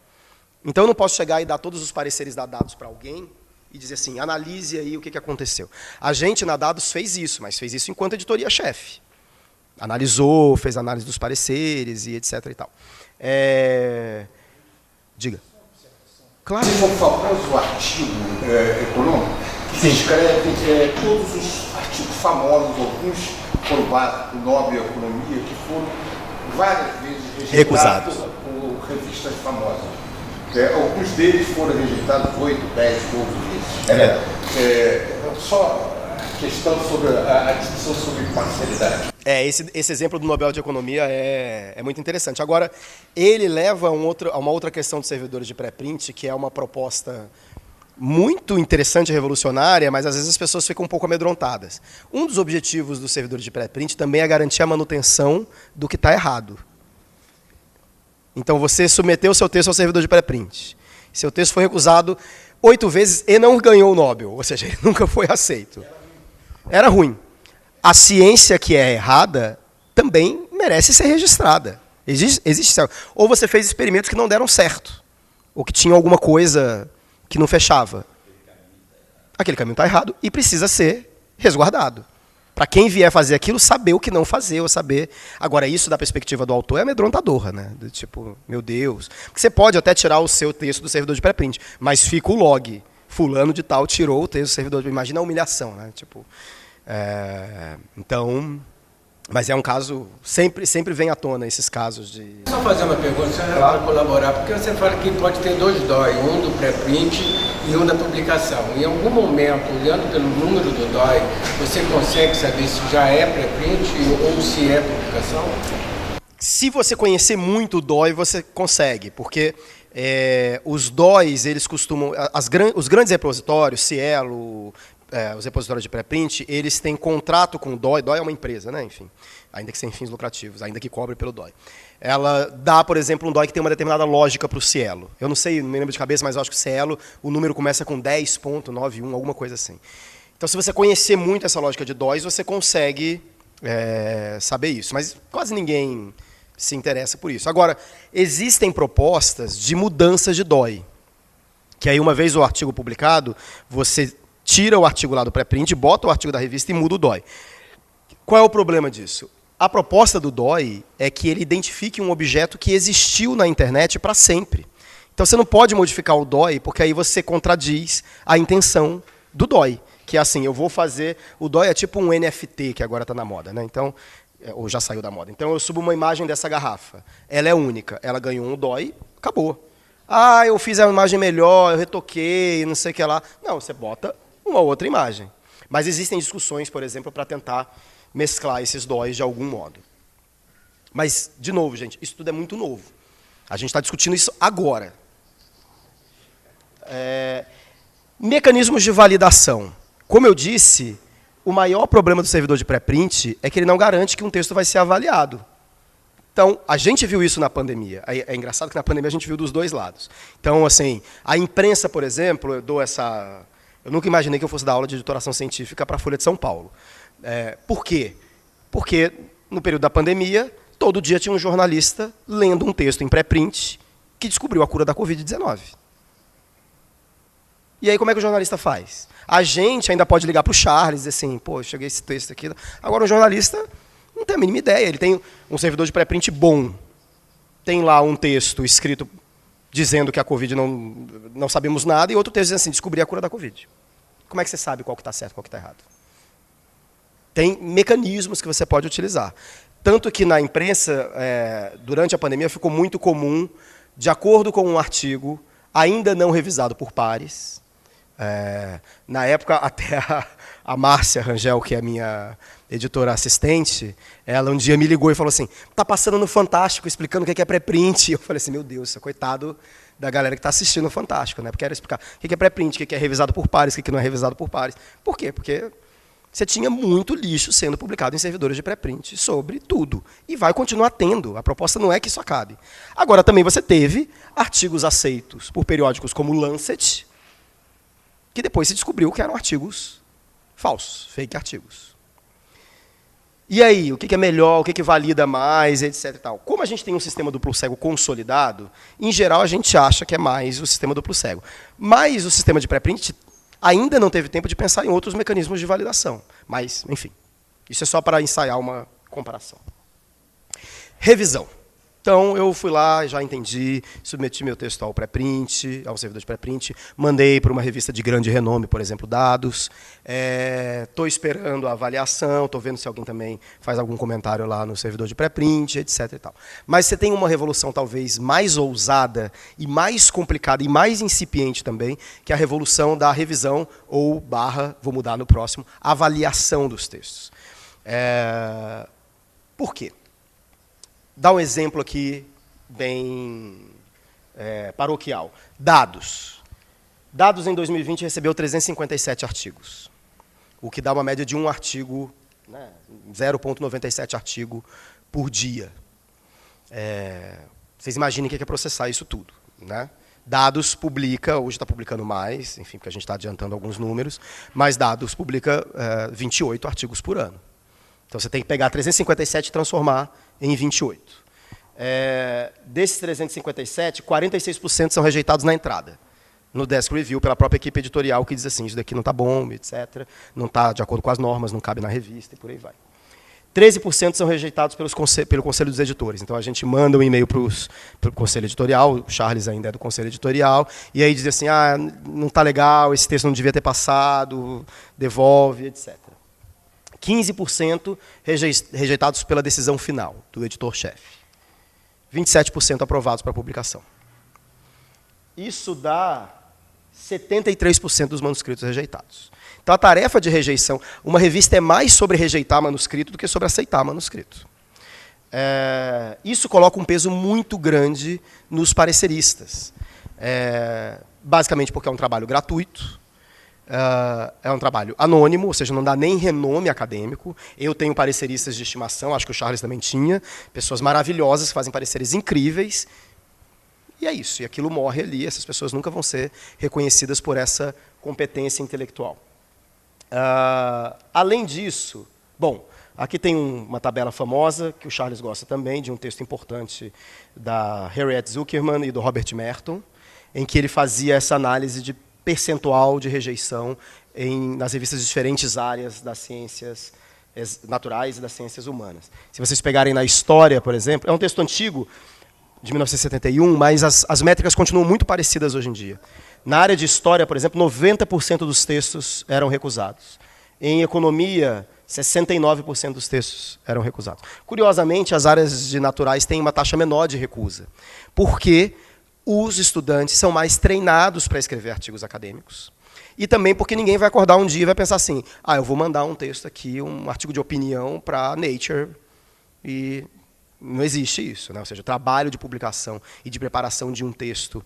B: Então, eu não posso chegar e dar todos os pareceres dados para alguém e dizer assim, analise aí o que aconteceu. A gente, na Dados, fez isso, mas fez isso enquanto editoria-chefe. Analisou, fez análise dos pareceres e etc. e tal. Diga. Claro.
C: Tem um famoso artigo econômico que se escreve todos os artigos artigos famosos, alguns foram o Nobel de Economia, que foram várias vezes rejeitados por revistas famosas. Alguns deles foram rejeitados 8, 10, 12 vezes. Só a questão sobre a discussão sobre parcialidade.
B: Esse exemplo do Nobel de Economia é muito interessante. Agora, ele leva a uma outra questão dos servidores de pré-print, que é uma proposta muito interessante e revolucionária, mas às vezes as pessoas ficam um pouco amedrontadas. Um dos objetivos dos servidores de pré-print também é garantir a manutenção do que está errado. Então, você submeteu o seu texto ao servidor de pré-print. Seu texto foi recusado 8 vezes e não ganhou o Nobel, ou seja, ele nunca foi aceito. Era ruim. A ciência que é errada também merece ser registrada. Existe. Ou você fez experimentos que não deram certo, ou que tinham alguma coisa que não fechava. Aquele caminho está errado e precisa ser resguardado. Para quem vier fazer aquilo, saber o que não fazer, ou saber... Agora, isso da perspectiva do autor é amedrontador, né? Do tipo, meu Deus. Porque você pode até tirar o seu texto do servidor de pré-print, mas fica o log. Fulano de tal tirou o texto do servidor de pré-print. Imagina a humilhação, né? Tipo, então... Mas é um caso... Sempre vem à tona esses casos de...
D: Só fazer uma pergunta, para colaborar, porque você fala que pode ter 2 DOI, um do pré-print e um da publicação. Em algum momento, olhando pelo número do DOI, você consegue saber se já é pré-print ou se é publicação?
B: Se você conhecer muito o DOI, você consegue, porque os DOIs, eles costumam... Os grandes repositórios, Cielo... os repositórios de pré-print, eles têm contrato com o DOI. DOI é uma empresa, né? Enfim, ainda que sem fins lucrativos, ainda que cobre pelo DOI. Ela dá, por exemplo, um DOI que tem uma determinada lógica para o Cielo. Eu não sei, não me lembro de cabeça, mas eu acho que o Cielo, o número começa com 10.91, alguma coisa assim. Então, se você conhecer muito essa lógica de DOIs, você consegue saber isso. Mas quase ninguém se interessa por isso. Agora, existem propostas de mudanças de DOI. Que aí, uma vez o artigo publicado, você tira o artigo lá do pré-print, bota o artigo da revista e muda o DOI. Qual é o problema disso? A proposta do DOI é que ele identifique um objeto que existiu na internet para sempre. Então, você não pode modificar o DOI, porque aí você contradiz a intenção do DOI. Que é assim, eu vou fazer... O DOI é tipo um NFT, que agora está na moda, né? Então, ou já saiu da moda. Então, eu subo uma imagem dessa garrafa. Ela é única. Ela ganhou um DOI, acabou. Ah, eu fiz a imagem melhor, eu retoquei, não sei o que lá. Não, você bota uma outra imagem. Mas existem discussões, por exemplo, para tentar mesclar esses DOIs de algum modo. Mas, de novo, gente, isso tudo é muito novo. A gente está discutindo isso agora. Mecanismos de validação. Como eu disse, o maior problema do servidor de pré-print é que ele não garante que um texto vai ser avaliado. Então, a gente viu isso na pandemia. É engraçado que na pandemia a gente viu dos dois lados. Então, assim, a imprensa, por exemplo, eu nunca imaginei que eu fosse dar aula de editoração científica para a Folha de São Paulo. Por quê? Porque, no período da pandemia, todo dia tinha um jornalista lendo um texto em pré-print que descobriu a cura da Covid-19. E aí, como é que o jornalista faz? A gente ainda pode ligar para o Charles e dizer assim, pô, cheguei esse texto aqui. Agora, o jornalista não tem a mínima ideia. Ele tem um servidor de pré-print bom. Tem lá um texto escrito dizendo que a Covid não sabemos nada, e outro texto dizendo assim, descobri a cura da Covid. Como é que você sabe qual que está certo e qual que está errado? Tem mecanismos que você pode utilizar. Tanto que na imprensa, durante a pandemia, ficou muito comum, de acordo com um artigo, ainda não revisado por pares. Na época, até a Márcia Rangel, que é a minha editora assistente, ela um dia me ligou e falou assim, está passando no Fantástico, explicando o que é pré-print. Eu falei assim, meu Deus, coitado da galera que está assistindo o Fantástico, né? Porque era explicar o que é pré-print, o que é revisado por pares, o que não é revisado por pares. Por quê? Porque você tinha muito lixo sendo publicado em servidores de pré-print sobre tudo. E vai continuar tendo. A proposta não é que isso acabe. Agora, também você teve artigos aceitos por periódicos como o Lancet, que depois se descobriu que eram artigos falsos, fake artigos. E aí, o que é melhor, o que valida mais, etc. E tal. Como a gente tem um sistema duplo cego consolidado, em geral a gente acha que é mais o sistema duplo cego. Mas o sistema de pré-print ainda não teve tempo de pensar em outros mecanismos de validação. Mas, enfim, isso é só para ensaiar uma comparação. Revisão. Então, eu fui lá, já entendi, submeti meu texto ao pré-print, ao servidor de pré-print, mandei para uma revista de grande renome, por exemplo, Dados. Estou esperando a avaliação, estou vendo se alguém também faz algum comentário lá no servidor de pré-print, etc. E tal. Mas você tem uma revolução talvez mais ousada e mais complicada e mais incipiente também, que é a revolução da revisão ou vou mudar no próximo, avaliação dos textos. Por quê? Dá um exemplo aqui bem paroquial. Dados. Dados em 2020 recebeu 357 artigos, o que dá uma média de um artigo, né, 0,97 artigo por dia. Vocês imaginem o que é processar isso tudo, né? Dados publica, hoje está publicando mais, enfim, porque a gente está adiantando alguns números, mas Dados publica 28 artigos por ano. Então você tem que pegar 357 e transformar em 28. Desses 357, 46% são rejeitados na entrada, no desk review, pela própria equipe editorial, que diz assim, isso daqui não está bom, etc., não está de acordo com as normas, não cabe na revista, e por aí vai. 13% são rejeitados pelo Conselho dos Editores. Então, a gente manda um e-mail para o Conselho Editorial, o Charles ainda é do Conselho Editorial, e aí diz assim, não está legal, esse texto não devia ter passado, devolve, etc. 15% rejeitados pela decisão final do editor-chefe. 27% aprovados para publicação. Isso dá 73% dos manuscritos rejeitados. Então, a tarefa de rejeição, uma revista é mais sobre rejeitar manuscrito do que sobre aceitar manuscrito. Isso coloca um peso muito grande nos pareceristas. Basicamente porque é um trabalho gratuito, é um trabalho anônimo, ou seja, não dá nem renome acadêmico. Eu tenho pareceristas de estimação, acho que o Charles também tinha, pessoas maravilhosas que fazem pareceres incríveis, e é isso, e aquilo morre ali, essas pessoas nunca vão ser reconhecidas por essa competência intelectual. Além disso, bom, aqui tem uma tabela famosa, que o Charles gosta também, de um texto importante da Harriet Zuckerman e do Robert Merton, em que ele fazia essa análise de percentual de rejeição nas revistas de diferentes áreas das ciências naturais e das ciências humanas. Se vocês pegarem na História, por exemplo, é um texto antigo, de 1971, mas as métricas continuam muito parecidas hoje em dia. Na área de História, por exemplo, 90% dos textos eram recusados. Em Economia, 69% dos textos eram recusados. Curiosamente, as áreas de naturais têm uma taxa menor de recusa, porque os estudantes são mais treinados para escrever artigos acadêmicos, e também porque ninguém vai acordar um dia e vai pensar assim, eu vou mandar um texto aqui, um artigo de opinião para Nature, e não existe isso, né? Ou seja, o trabalho de publicação e de preparação de um texto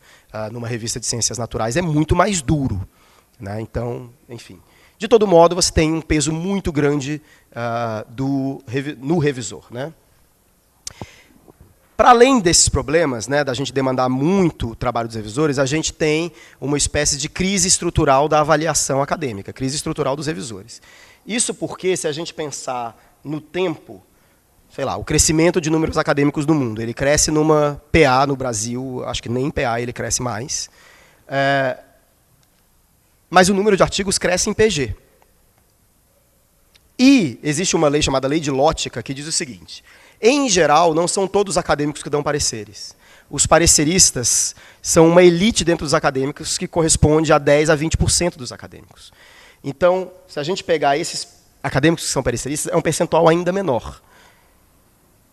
B: numa revista de ciências naturais é muito mais duro, né? Então, enfim. De todo modo, você tem um peso muito grande no revisor, né? Para além desses problemas, né, da gente demandar muito o trabalho dos revisores, a gente tem uma espécie de crise estrutural da avaliação acadêmica, crise estrutural dos revisores. Isso porque, se a gente pensar no tempo, sei lá, o crescimento de números acadêmicos do mundo, ele cresce numa PA no Brasil, acho que nem em PA ele cresce mais, mas o número de artigos cresce em PG. E existe uma lei chamada Lei de Lótica que diz o seguinte, em geral, não são todos os acadêmicos que dão pareceres. Os pareceristas são uma elite dentro dos acadêmicos que corresponde a 10% a 20% dos acadêmicos. Então, se a gente pegar esses acadêmicos que são pareceristas, é um percentual ainda menor.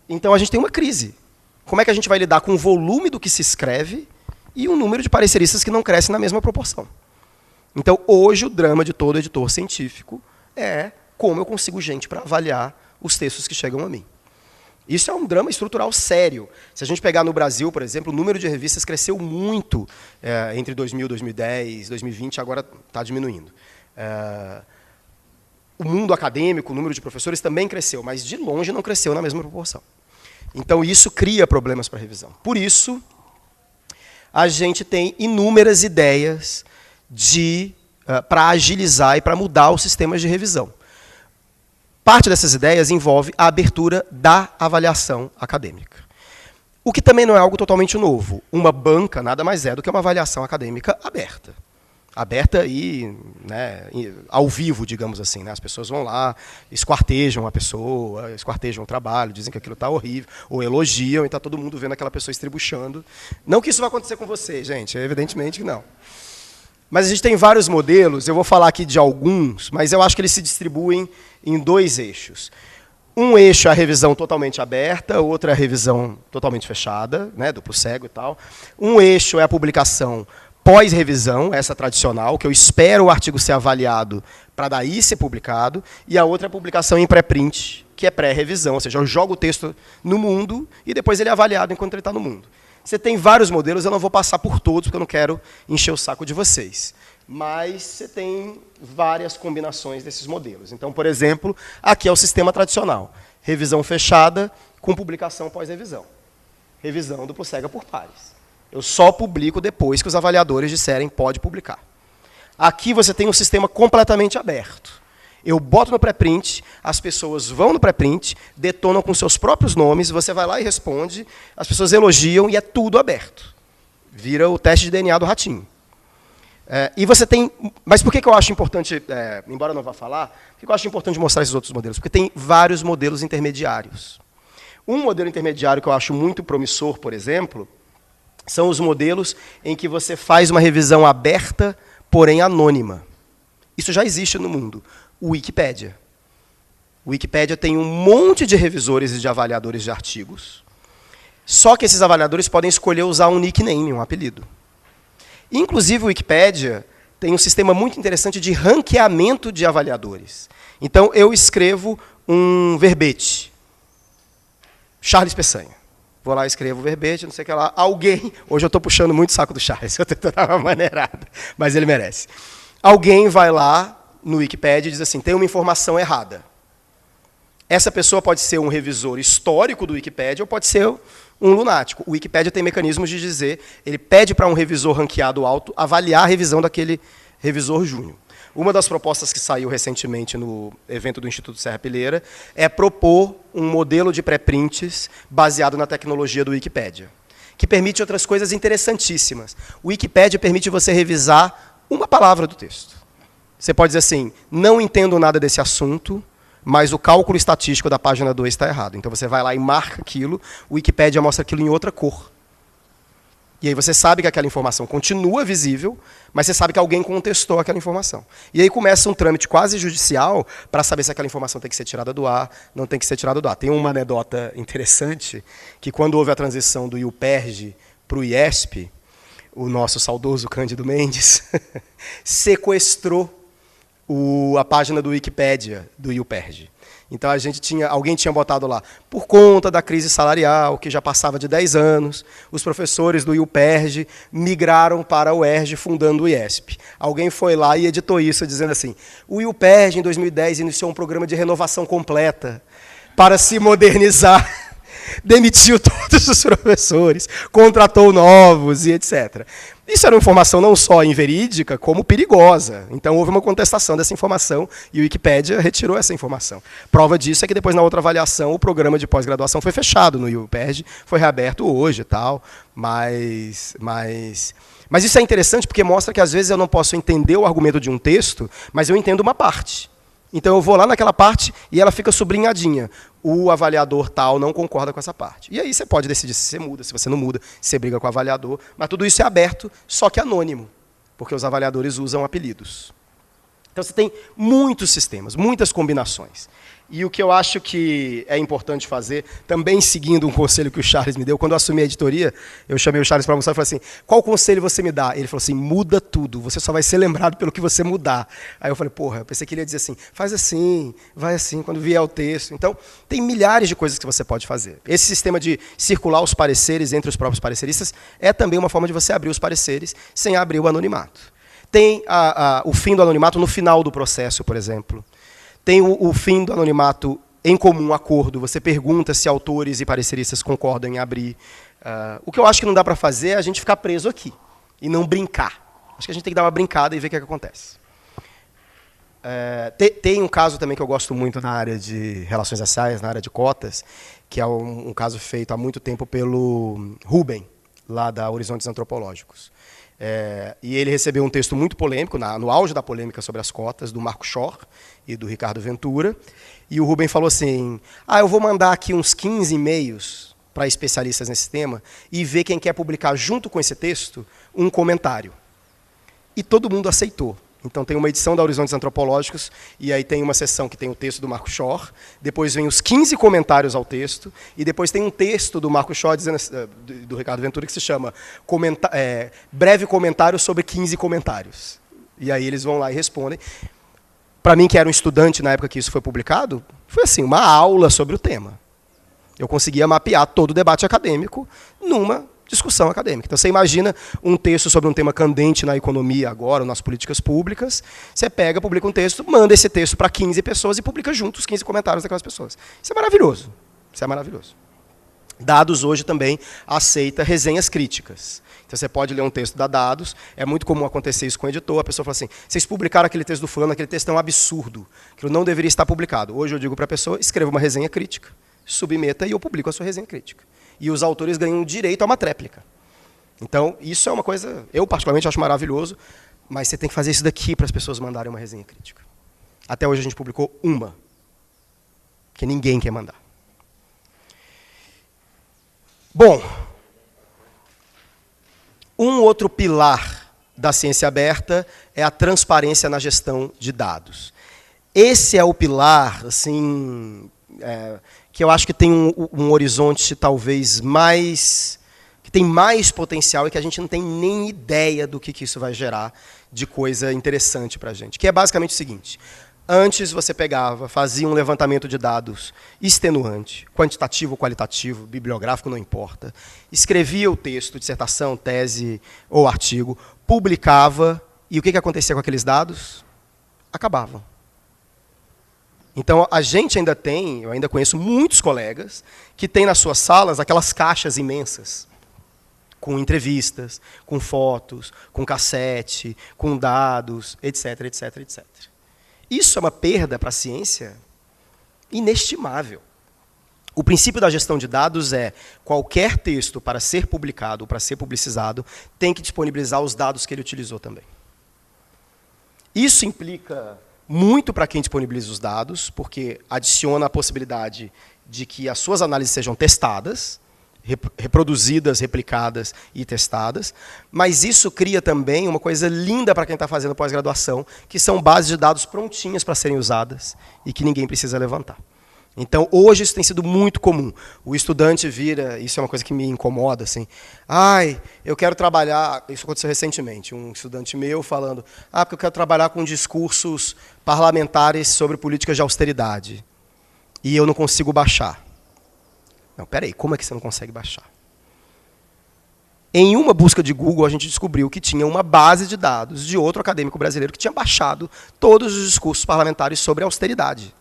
B: Então, a gente tem uma crise. Como é que a gente vai lidar com o volume do que se escreve e o número de pareceristas que não cresce na mesma proporção? Então, hoje, o drama de todo editor científico é como eu consigo gente para avaliar os textos que chegam a mim. Isso é um drama estrutural sério. Se a gente pegar no Brasil, por exemplo, o número de revistas cresceu muito entre 2000, 2010, 2020, agora está diminuindo. O mundo acadêmico, o número de professores também cresceu, mas de longe não cresceu na mesma proporção. Então, isso cria problemas para a revisão. Por isso, a gente tem inúmeras ideias para agilizar e para mudar os sistemas de revisão. Parte dessas ideias envolve a abertura da avaliação acadêmica. O que também não é algo totalmente novo. Uma banca nada mais é do que uma avaliação acadêmica aberta. Aberta e, né, ao vivo, digamos assim. Né? As pessoas vão lá, esquartejam a pessoa, esquartejam o trabalho, dizem que aquilo está horrível, ou elogiam, e está todo mundo vendo aquela pessoa estribuchando. Não que isso vai acontecer com você, gente, evidentemente que não. Mas a gente tem vários modelos, eu vou falar aqui de alguns, mas eu acho que eles se distribuem em 2 eixos. Um eixo é a revisão totalmente aberta, outro é a revisão totalmente fechada, né, duplo cego e tal. Um eixo é a publicação pós-revisão, essa tradicional, que eu espero o artigo ser avaliado para daí ser publicado, e a outra é a publicação em pré-print, que é pré-revisão, ou seja, eu jogo o texto no mundo e depois ele é avaliado enquanto ele está no mundo. Você tem vários modelos, eu não vou passar por todos, porque eu não quero encher o saco de vocês. Mas você tem várias combinações desses modelos. Então, por exemplo, aqui é o sistema tradicional. Revisão fechada com publicação pós-revisão. Revisão duplo cega por pares. Eu só publico depois que os avaliadores disserem pode publicar. Aqui você tem um sistema completamente aberto. Eu boto no pré-print, as pessoas vão no pré-print, detonam com seus próprios nomes, você vai lá e responde, as pessoas elogiam e é tudo aberto. Vira o teste de DNA do ratinho. E você tem... Mas por que eu acho importante, embora eu não vá falar, por que eu acho importante mostrar esses outros modelos? Porque tem vários modelos intermediários. Um modelo intermediário que eu acho muito promissor, por exemplo, são os modelos em que você faz uma revisão aberta, porém anônima. Isso já existe no mundo. O Wikipédia. O Wikipédia tem um monte de revisores e de avaliadores de artigos, só que esses avaliadores podem escolher usar um nickname, um apelido. Inclusive, o Wikipédia tem um sistema muito interessante de ranqueamento de avaliadores. Então, eu escrevo um verbete. Charles Peçanha. Vou lá, escrevo o verbete, não sei o que lá. Alguém... Hoje eu estou puxando muito o saco do Charles, eu estou tentando dar uma maneirada, mas ele merece. Alguém vai lá no Wikipédia e diz assim, tem uma informação errada. Essa pessoa pode ser um revisor histórico do Wikipédia ou pode ser um lunático. O Wikipédia tem mecanismos de dizer, ele pede para um revisor ranqueado alto avaliar a revisão daquele revisor júnior. Uma das propostas que saiu recentemente no evento do Instituto Serra Pilheira é propor um modelo de pré-prints baseado na tecnologia do Wikipédia, que permite outras coisas interessantíssimas. O Wikipédia permite você revisar uma palavra do texto. Você pode dizer assim, não entendo nada desse assunto, mas o cálculo estatístico da página 2 está errado. Então você vai lá e marca aquilo, o Wikipédia mostra aquilo em outra cor. E aí você sabe que aquela informação continua visível, mas você sabe que alguém contestou aquela informação. E aí começa um trâmite quase judicial para saber se aquela informação tem que ser tirada do ar, não tem que ser tirada do ar. Tem uma anedota interessante, que quando houve a transição do IUPERJ para o IESP, o nosso saudoso Cândido Mendes sequestrou a página do Wikipédia do IUPERJ. Então alguém tinha botado lá, por conta da crise salarial, que já passava de 10 anos, os professores do IUPERJ migraram para o UERJ, fundando o IESP. Alguém foi lá e editou isso, dizendo assim, o IUPERJ, em 2010, iniciou um programa de renovação completa para se modernizar, demitiu todos os professores, contratou novos e etc. Isso era uma informação não só inverídica, como perigosa. Então, houve uma contestação dessa informação e o Wikipédia retirou essa informação. Prova disso é que depois, na outra avaliação, o programa de pós-graduação foi fechado no IUPERJ, foi reaberto hoje e tal, mas isso é interessante porque mostra que, às vezes, eu não posso entender o argumento de um texto, mas eu entendo uma parte. Então, eu vou lá naquela parte e ela fica sublinhadinha. O avaliador tal não concorda com essa parte. E aí você pode decidir se você muda, se você não muda, se você briga com o avaliador. Mas tudo isso é aberto, só que anônimo, porque os avaliadores usam apelidos. Então, você tem muitos sistemas, muitas combinações. E o que eu acho que é importante fazer, também seguindo um conselho que o Charles me deu, quando eu assumi a editoria, eu chamei o Charles para almoçar e falei assim, qual conselho você me dá? Ele falou assim, muda tudo, você só vai ser lembrado pelo que você mudar. Aí eu falei, porra, eu pensei que ele ia dizer assim, faz assim, vai assim, quando vier o texto. Então, tem milhares de coisas que você pode fazer. Esse sistema de circular os pareceres entre os próprios pareceristas é também uma forma de você abrir os pareceres sem abrir o anonimato. Tem o fim do anonimato no final do processo, por exemplo. Tem o fim do anonimato em comum acordo. Você pergunta se autores e pareceristas concordam em abrir. O que eu acho que não dá para fazer é a gente ficar preso aqui e não brincar. Acho que a gente tem que dar uma brincada e ver o que acontece. Tem um caso também que eu gosto muito na área de relações raciais, na área de cotas, que é um caso feito há muito tempo pelo Rubem, lá da Horizontes Antropológicos. E ele recebeu um texto muito polêmico, no auge da polêmica sobre as cotas, do Marco Schorr e do Ricardo Ventura. E o Rubem falou assim, eu vou mandar aqui uns 15 e-mails para especialistas nesse tema e ver quem quer publicar junto com esse texto um comentário. E todo mundo aceitou. Então tem uma edição da Horizontes Antropológicos, e aí tem uma seção que tem o texto do Marco Schorr, depois vem os 15 comentários ao texto, e depois tem um texto do Marco Schorr, do Ricardo Ventura, que se chama Breve Comentário sobre 15 Comentários. E aí eles vão lá e respondem. Para mim, que era um estudante na época que isso foi publicado, foi assim, uma aula sobre o tema. Eu conseguia mapear todo o debate acadêmico numa discussão acadêmica. Então, você imagina um texto sobre um tema candente na economia agora, ou nas políticas públicas, você pega, publica um texto, manda esse texto para 15 pessoas e publica junto os 15 comentários daquelas pessoas. Isso é maravilhoso. Isso é maravilhoso. Dados hoje também aceita resenhas críticas. Então, você pode ler um texto da Dados, é muito comum acontecer isso com o editor, a pessoa fala assim, vocês publicaram aquele texto do fulano, aquele texto é um absurdo, aquilo não deveria estar publicado. Hoje eu digo para a pessoa, escreva uma resenha crítica, submeta e eu publico a sua resenha crítica. E os autores ganham direito a uma tréplica. Então, isso é uma coisa, eu particularmente acho maravilhoso, mas você tem que fazer isso daqui para as pessoas mandarem uma resenha crítica. Até hoje a gente publicou uma, que ninguém quer mandar. Bom, um outro pilar da ciência aberta é a transparência na gestão de dados. Esse é o pilar, assim, que eu acho que tem um horizonte talvez que tem mais potencial e que a gente não tem nem ideia do que isso vai gerar de coisa interessante para a gente. Que é basicamente o seguinte, antes você pegava, fazia um levantamento de dados extenuante, quantitativo ou qualitativo, bibliográfico, não importa, escrevia o texto, dissertação, tese ou artigo, publicava, e o que acontecia com aqueles dados? Acabavam. Então, a gente ainda tem, eu ainda conheço muitos colegas, que têm nas suas salas aquelas caixas imensas, com entrevistas, com fotos, com cassete, com dados, etc, etc, etc. Isso é uma perda para a ciência inestimável. O princípio da gestão de dados é qualquer texto, para ser publicado ou para ser publicizado, tem que disponibilizar os dados que ele utilizou também. Isso implica muito para quem disponibiliza os dados, porque adiciona a possibilidade de que as suas análises sejam testadas, reproduzidas, replicadas e testadas, mas isso cria também uma coisa linda para quem está fazendo pós-graduação, que são bases de dados prontinhas para serem usadas e que ninguém precisa levantar. Então, hoje isso tem sido muito comum. O estudante vira, isso é uma coisa que me incomoda, assim, eu quero trabalhar, isso aconteceu recentemente, um estudante meu falando, porque eu quero trabalhar com discursos parlamentares sobre políticas de austeridade, e eu não consigo baixar. Não, peraí, como é que você não consegue baixar? Em uma busca de Google, a gente descobriu que tinha uma base de dados de outro acadêmico brasileiro que tinha baixado todos os discursos parlamentares sobre austeridade.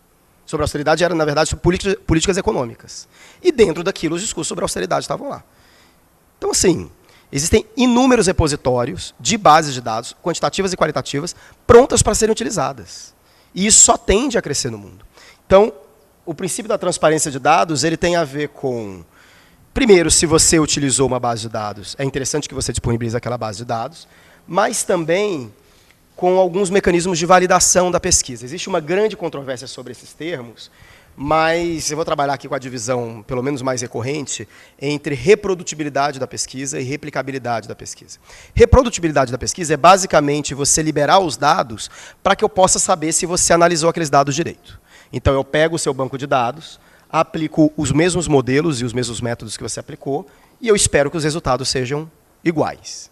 B: Sobre austeridade era, na verdade, sobre políticas econômicas. E dentro daquilo, os discursos sobre austeridade estavam lá. Então, assim, existem inúmeros repositórios de bases de dados, quantitativas e qualitativas, prontas para serem utilizadas. E isso só tende a crescer no mundo. Então, o princípio da transparência de dados, ele tem a ver com, primeiro, se você utilizou uma base de dados, é interessante que você disponibilize aquela base de dados, mas também com alguns mecanismos de validação da pesquisa. Existe uma grande controvérsia sobre esses termos, mas eu vou trabalhar aqui com a divisão, pelo menos mais recorrente, entre reprodutibilidade da pesquisa e replicabilidade da pesquisa. Reprodutibilidade da pesquisa é basicamente você liberar os dados para que eu possa saber se você analisou aqueles dados direito. Então, eu pego o seu banco de dados, aplico os mesmos modelos e os mesmos métodos que você aplicou, e eu espero que os resultados sejam iguais.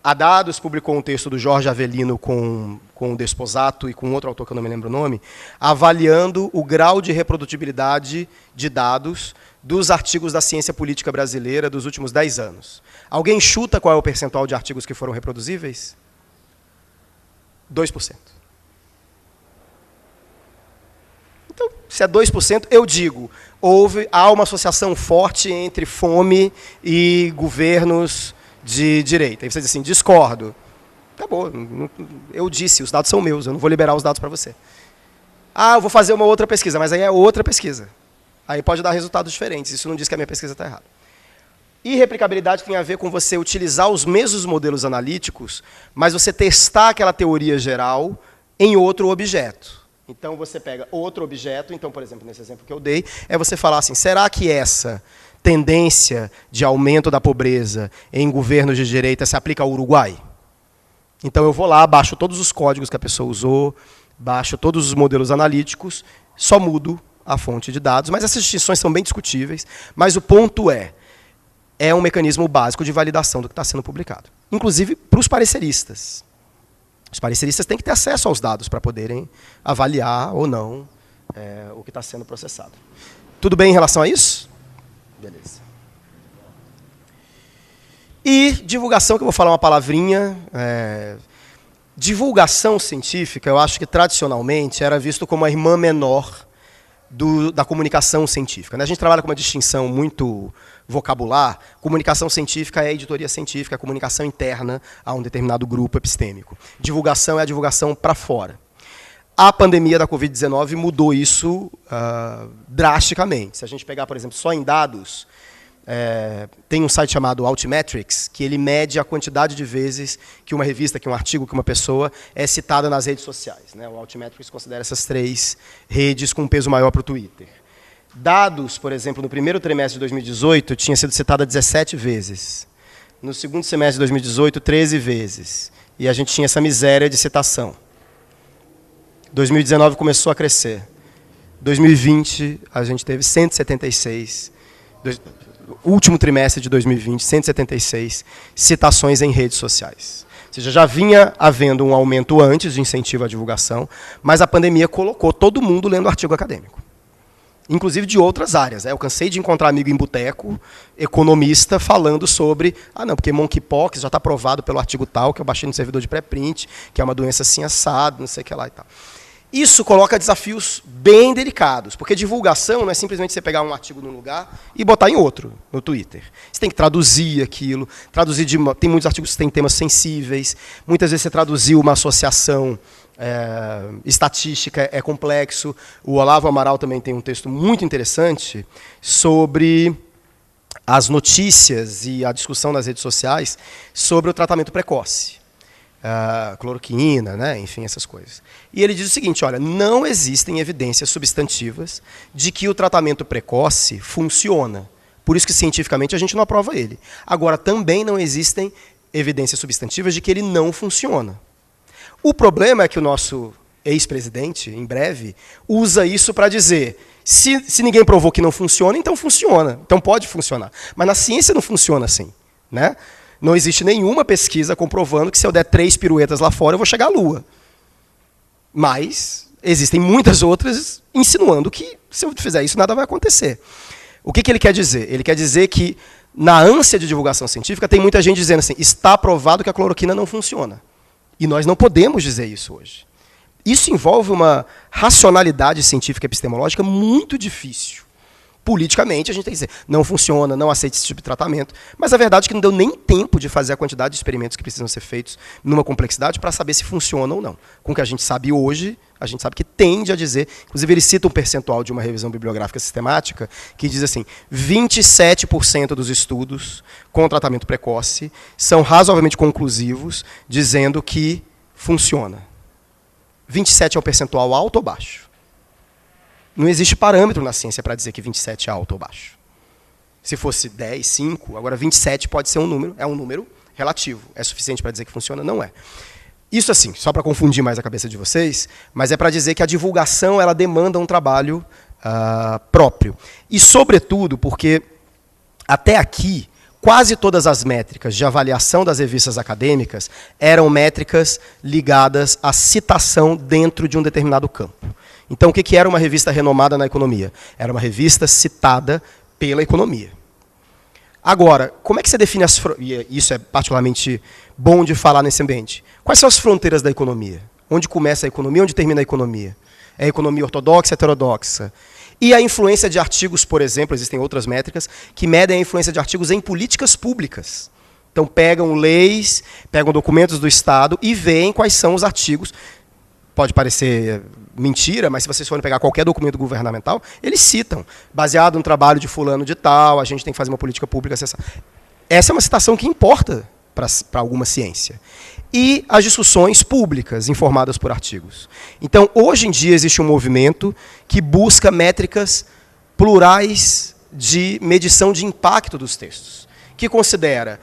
B: A Dados publicou um texto do Jorge Avelino com o Desposato e com outro autor que eu não me lembro o nome, avaliando o grau de reprodutibilidade de dados dos artigos da ciência política brasileira dos últimos 10 anos. Alguém chuta qual é o percentual de artigos que foram reproduzíveis? 2%. Então, se é 2%, eu digo, há uma associação forte entre fome e governos de direita. Aí você diz assim, discordo. Acabou. Eu disse, os dados são meus, eu não vou liberar os dados para você. Eu vou fazer uma outra pesquisa, mas aí é outra pesquisa. Aí pode dar resultados diferentes. Isso não diz que a minha pesquisa está errada. E replicabilidade tem a ver com você utilizar os mesmos modelos analíticos, mas você testar aquela teoria geral em outro objeto. Então, você pega outro objeto, então, por exemplo, nesse exemplo que eu dei, é você falar assim, será que essa tendência de aumento da pobreza em governos de direita se aplica ao Uruguai? Então, eu vou lá, baixo todos os códigos que a pessoa usou, baixo todos os modelos analíticos, só mudo a fonte de dados, mas essas distinções são bem discutíveis, mas o ponto é um mecanismo básico de validação do que está sendo publicado. Inclusive para os pareceristas. Os pareceristas têm que ter acesso aos dados para poderem avaliar ou não o que está sendo processado. Tudo bem em relação a isso? Beleza. E divulgação, que eu vou falar uma palavrinha. Divulgação científica, eu acho que tradicionalmente era visto como a irmã menor da comunicação científica. A gente trabalha com uma distinção muito vocabular. Comunicação científica é a editoria científica, a comunicação interna a um determinado grupo epistêmico. Divulgação é a divulgação para fora. A pandemia da Covid-19 mudou isso drasticamente. Se a gente pegar, por exemplo, só em dados, tem um site chamado Altmetrics, que ele mede a quantidade de vezes que uma revista, que um artigo, que uma pessoa é citada nas redes sociais. O Altmetrics considera essas 3 redes com um peso maior para o Twitter. Dados, por exemplo, no primeiro trimestre de 2018, tinha sido citada 17 vezes. No segundo semestre de 2018, 13 vezes. E a gente tinha essa miséria de citação. 2019 começou a crescer. 2020, a gente teve 176. Último trimestre de 2020, 176 citações em redes sociais. Ou seja, já vinha havendo um aumento antes de incentivo à divulgação, mas a pandemia colocou todo mundo lendo artigo acadêmico. Inclusive de outras áreas. Eu cansei de encontrar amigo em boteco, economista, falando sobre, não, porque monkeypox já está provado pelo artigo tal, que eu baixei no servidor de pré-print, que é uma doença assim assado, não sei o que lá e tal. Isso coloca desafios bem delicados, porque divulgação não é simplesmente você pegar um artigo num lugar e botar em outro, no Twitter. Você tem que traduzir aquilo, tem muitos artigos que têm temas sensíveis, muitas vezes você traduziu uma associação estatística, é complexo. O Olavo Amaral também tem um texto muito interessante sobre as notícias e a discussão nas redes sociais sobre o tratamento precoce. Cloroquina, enfim, essas coisas. E ele diz o seguinte, olha, não existem evidências substantivas de que o tratamento precoce funciona. Por isso que, cientificamente, a gente não aprova ele. Agora, também não existem evidências substantivas de que ele não funciona. O problema é que o nosso ex-presidente, em breve, usa isso para dizer, se ninguém provou que não funciona, então funciona. Então pode funcionar. Mas na ciência não funciona assim. Não existe nenhuma pesquisa comprovando que se eu der 3 piruetas lá fora, eu vou chegar à Lua. Mas existem muitas outras insinuando que, se eu fizer isso, nada vai acontecer. O que ele quer dizer? Ele quer dizer que, na ânsia de divulgação científica, tem muita gente dizendo assim, está provado que a cloroquina não funciona. E nós não podemos dizer isso hoje. Isso envolve uma racionalidade científica epistemológica muito difícil. Politicamente, a gente tem que dizer, não funciona, não aceita esse tipo de tratamento. Mas a verdade é que não deu nem tempo de fazer a quantidade de experimentos que precisam ser feitos numa complexidade para saber se funciona ou não. Com o que a gente sabe hoje, a gente sabe que tende a dizer, inclusive ele cita um percentual de uma revisão bibliográfica sistemática, que diz assim, 27% dos estudos com tratamento precoce são razoavelmente conclusivos, dizendo que funciona. 27 é um percentual alto ou baixo? Não existe parâmetro na ciência para dizer que 27 é alto ou baixo. Se fosse 10, 5, agora 27 pode ser um número relativo. É suficiente para dizer que funciona? Não é. Isso assim, só para confundir mais a cabeça de vocês, mas é para dizer que a divulgação ela demanda um trabalho próprio. E, sobretudo, porque até aqui, quase todas as métricas de avaliação das revistas acadêmicas eram métricas ligadas à citação dentro de um determinado campo. Então, o que era uma revista renomada na economia? Era uma revista citada pela economia. Agora, como é que você define as fronteiras? E isso é particularmente bom de falar nesse ambiente. Quais são as fronteiras da economia? Onde começa a economia, onde termina a economia? É a economia ortodoxa, heterodoxa? E a influência de artigos, por exemplo, existem outras métricas, que medem a influência de artigos em políticas públicas. Então, pegam leis, pegam documentos do Estado e veem quais são os artigos. Pode parecer mentira, mas se vocês forem pegar qualquer documento governamental, eles citam, baseado no trabalho de fulano de tal, a gente tem que fazer uma política pública acessada. essa é uma citação que importa para alguma ciência. E as discussões públicas, informadas por artigos. Então, hoje em dia, existe um movimento que busca métricas plurais de medição de impacto dos textos, que considera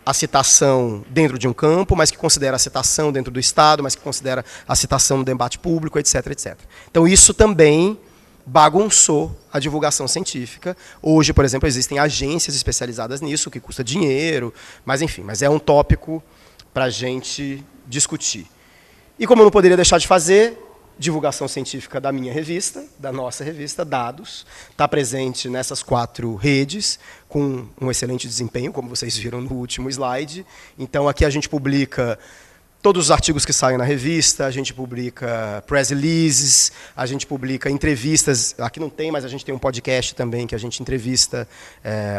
B: a citação dentro de um campo, mas que considera a citação dentro do Estado, mas que considera a citação no debate público, etc, etc. Então, isso também bagunçou a divulgação científica. Hoje, por exemplo, existem agências especializadas nisso, que custa dinheiro, mas enfim, mas é um tópico para a gente discutir. E como eu não poderia deixar de fazer, divulgação científica da minha revista, da nossa revista, Dados, está presente nessas 4 redes, com um excelente desempenho, como vocês viram no último slide. Então, aqui a gente publica todos os artigos que saem na revista, a gente publica press releases, a gente publica entrevistas, aqui não tem, mas a gente tem um podcast também que a gente entrevista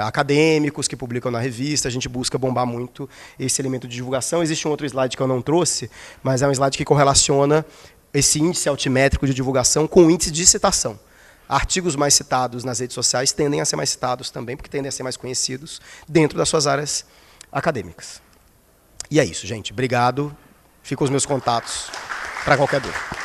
B: acadêmicos que publicam na revista, a gente busca bombar muito esse elemento de divulgação. Existe um outro slide que eu não trouxe, mas é um slide que correlaciona esse índice altimétrico de divulgação com o índice de citação. Artigos mais citados nas redes sociais tendem a ser mais citados também, porque tendem a ser mais conhecidos dentro das suas áreas acadêmicas. E é isso, gente. Obrigado. Ficam os meus contatos para qualquer dúvida.